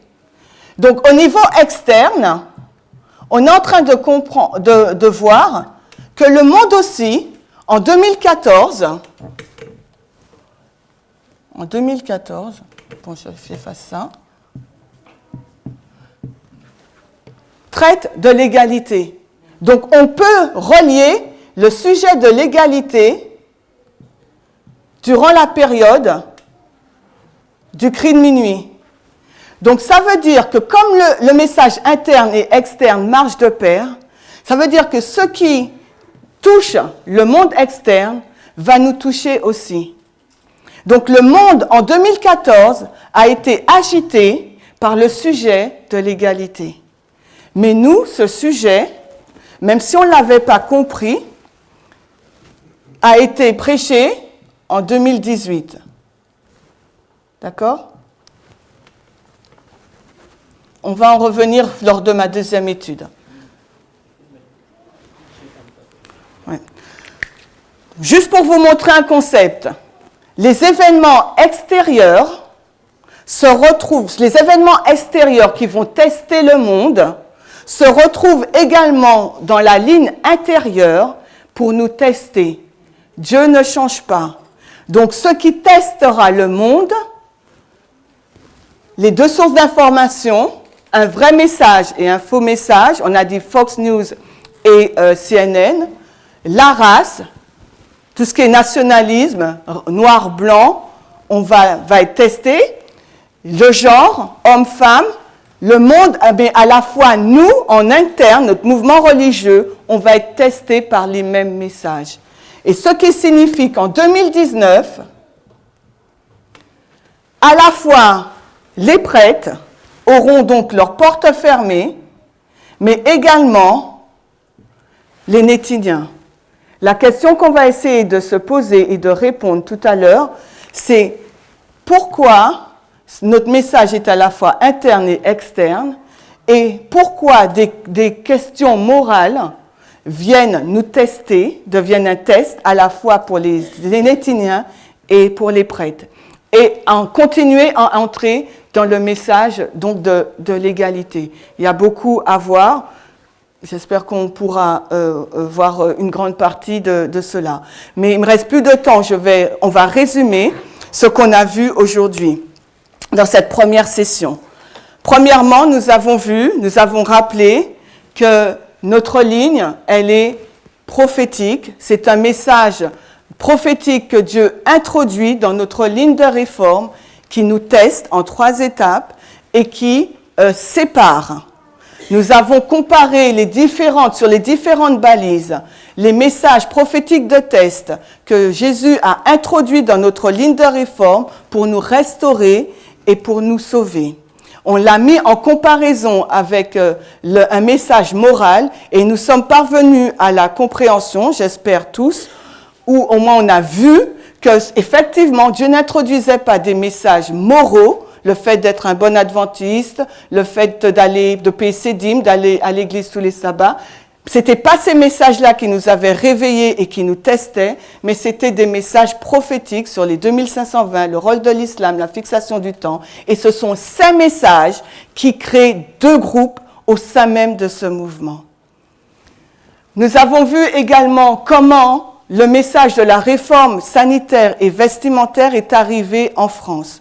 Donc, au niveau externe, on est en train de voir que le monde aussi, en 2014, bon, je efface ça, traite de l'égalité. Donc, on peut relier le sujet de l'égalité durant la période du cri de minuit. Donc, ça veut dire que comme le message interne et externe marchent de pair, ça veut dire que ce qui touche le monde externe va nous toucher aussi. Donc, le monde, en 2014, a été agité par le sujet de l'égalité. Mais nous, ce sujet, même si on ne l'avait pas compris, a été prêché en 2018. D'accord ? On va en revenir lors de ma deuxième étude. Ouais. Juste pour vous montrer un concept, les événements extérieurs se retrouvent, les événements extérieurs qui vont tester le monde se retrouvent également dans la ligne intérieure pour nous tester. Dieu ne change pas. Donc, ce qui testera le monde, les deux sources d'information, un vrai message et un faux message, on a dit Fox News et CNN, la race, tout ce qui est nationalisme, noir-blanc, va être testé, le genre, homme-femme, le monde, mais à la fois nous, en interne, notre mouvement religieux, on va être testé par les mêmes messages. Et ce qui signifie qu'en 2019, à la fois les prêtres auront donc leurs portes fermées, mais également les Nétiniens. La question qu'on va essayer de se poser et de répondre tout à l'heure, c'est pourquoi notre message est à la fois interne et externe, et pourquoi des questions morales viennent nous tester, deviennent un test à la fois pour les Nétiniens et pour les prêtres. Et continuer à entrer dans le message donc de l'égalité. Il y a beaucoup à voir. J'espère qu'on pourra voir une grande partie de cela. Mais il ne me reste plus de temps. On va résumer ce qu'on a vu aujourd'hui dans cette première session. Premièrement, nous avons rappelé que notre ligne, elle est prophétique. C'est un message prophétique que Dieu introduit dans notre ligne de réforme qui nous teste en 3 étapes et qui sépare. Nous avons comparé sur les différentes balises, les messages prophétiques de test que Jésus a introduits dans notre ligne de réforme pour nous restaurer et pour nous sauver. On l'a mis en comparaison avec un message moral et nous sommes parvenus à la compréhension, j'espère tous, où au moins on a vu qu'effectivement Dieu n'introduisait pas des messages moraux, le fait d'être un bon adventiste, le fait de payer ses dîmes, d'aller à l'église tous les sabbats. C'était pas ces messages-là qui nous avaient réveillés et qui nous testaient, mais c'était des messages prophétiques sur les 2520, le rôle de l'islam, la fixation du temps. Et ce sont ces messages qui créent 2 groupes au sein même de ce mouvement. Nous avons vu également comment le message de la réforme sanitaire et vestimentaire est arrivé en France.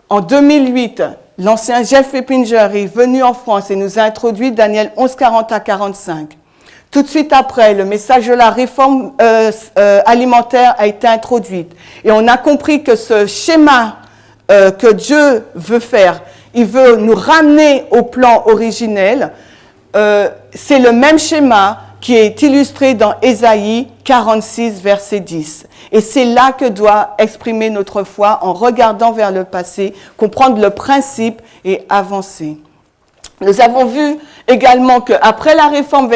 En 2008, l'ancien Jeff Peppinger est venu en France et nous a introduit Daniel 11, 40 à 45. Tout de suite après, le message de la réforme alimentaire a été introduit. Et on a compris que ce schéma que Dieu veut faire, il veut nous ramener au plan originel. C'est le même schéma qui est illustré dans Ésaïe 46, verset 10. Et c'est là que doit exprimer notre foi en regardant vers le passé, comprendre le principe et avancer. Nous avons vu également qu'après la réforme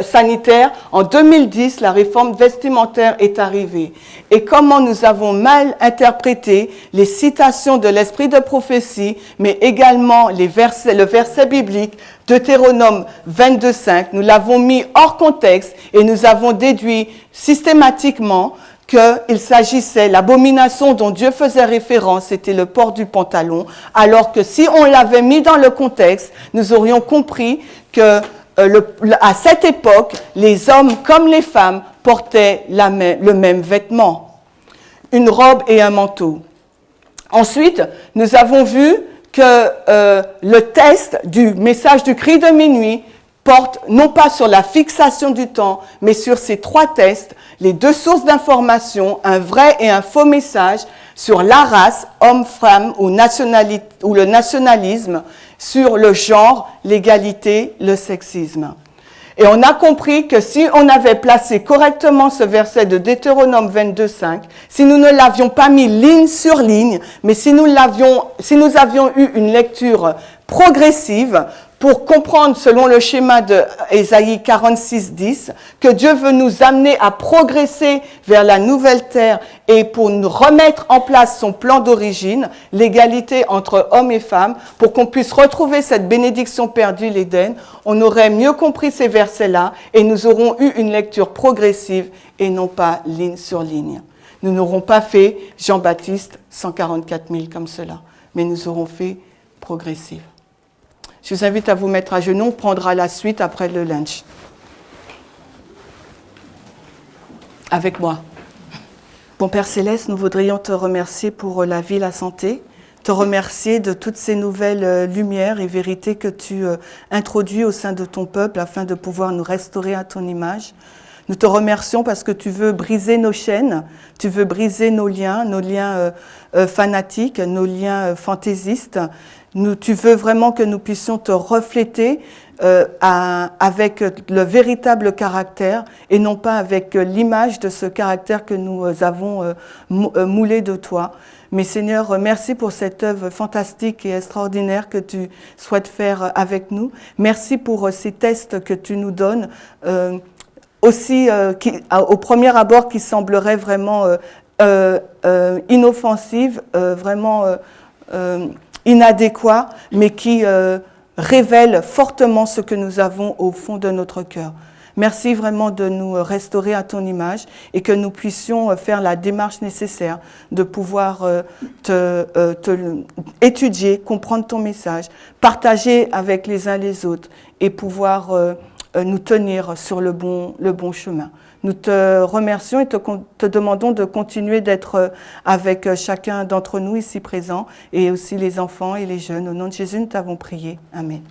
sanitaire, en 2010, la réforme vestimentaire est arrivée. Et comment nous avons mal interprété les citations de l'esprit de prophétie, mais également le verset biblique Deutéronome 22.5, nous l'avons mis hors contexte et nous avons déduit systématiquement qu'il s'agissait, l'abomination dont Dieu faisait référence, c'était le port du pantalon, alors que si on l'avait mis dans le contexte, nous aurions compris que à cette époque, les hommes comme les femmes portaient le même vêtement, une robe et un manteau. Ensuite, nous avons vu que le test du message du cri de minuit porte non pas sur la fixation du temps, mais sur ces 3 tests, les 2 sources d'information, un vrai et un faux message, sur la race, homme-femme ou le nationalisme, sur le genre, l'égalité, le sexisme. Et on a compris que si on avait placé correctement ce verset de Deutéronome 22:5, si nous ne l'avions pas mis ligne sur ligne, mais si nous avions eu une lecture progressive pour comprendre selon le schéma de Ésaïe 46:10 que Dieu veut nous amener à progresser vers la nouvelle terre et pour nous remettre en place son plan d'origine, l'égalité entre hommes et femmes, pour qu'on puisse retrouver cette bénédiction perdue, l'Éden, on aurait mieux compris ces versets-là et nous aurons eu une lecture progressive et non pas ligne sur ligne. Nous n'aurons pas fait Jean-Baptiste 144 000 comme cela, mais nous aurons fait progressive. Je vous invite à vous mettre à genoux, on prendra la suite après le lunch. Avec moi. Bon Père Céleste, nous voudrions te remercier pour la vie, la santé, te remercier de toutes ces nouvelles lumières et vérités que tu introduis au sein de ton peuple afin de pouvoir nous restaurer à ton image. Nous te remercions parce que tu veux briser nos chaînes, tu veux briser nos liens fanatiques, nos liens fantaisistes. Tu veux vraiment que nous puissions te refléter avec le véritable caractère et non pas avec l'image de ce caractère que nous avons moulé de toi. Mais Seigneur, merci pour cette œuvre fantastique et extraordinaire que tu souhaites faire avec nous. Merci pour ces tests que tu nous donnes, aussi au premier abord qui sembleraient vraiment inoffensives, vraiment inadéquats, mais qui révèlent fortement ce que nous avons au fond de notre cœur. Merci vraiment de nous restaurer à ton image et que nous puissions faire la démarche nécessaire de pouvoir étudier, comprendre ton message, partager avec les uns les autres et pouvoir nous tenir sur le bon chemin. Nous te remercions et te demandons de continuer d'être avec chacun d'entre nous ici présents et aussi les enfants et les jeunes. Au nom de Jésus, nous t'avons prié. Amen.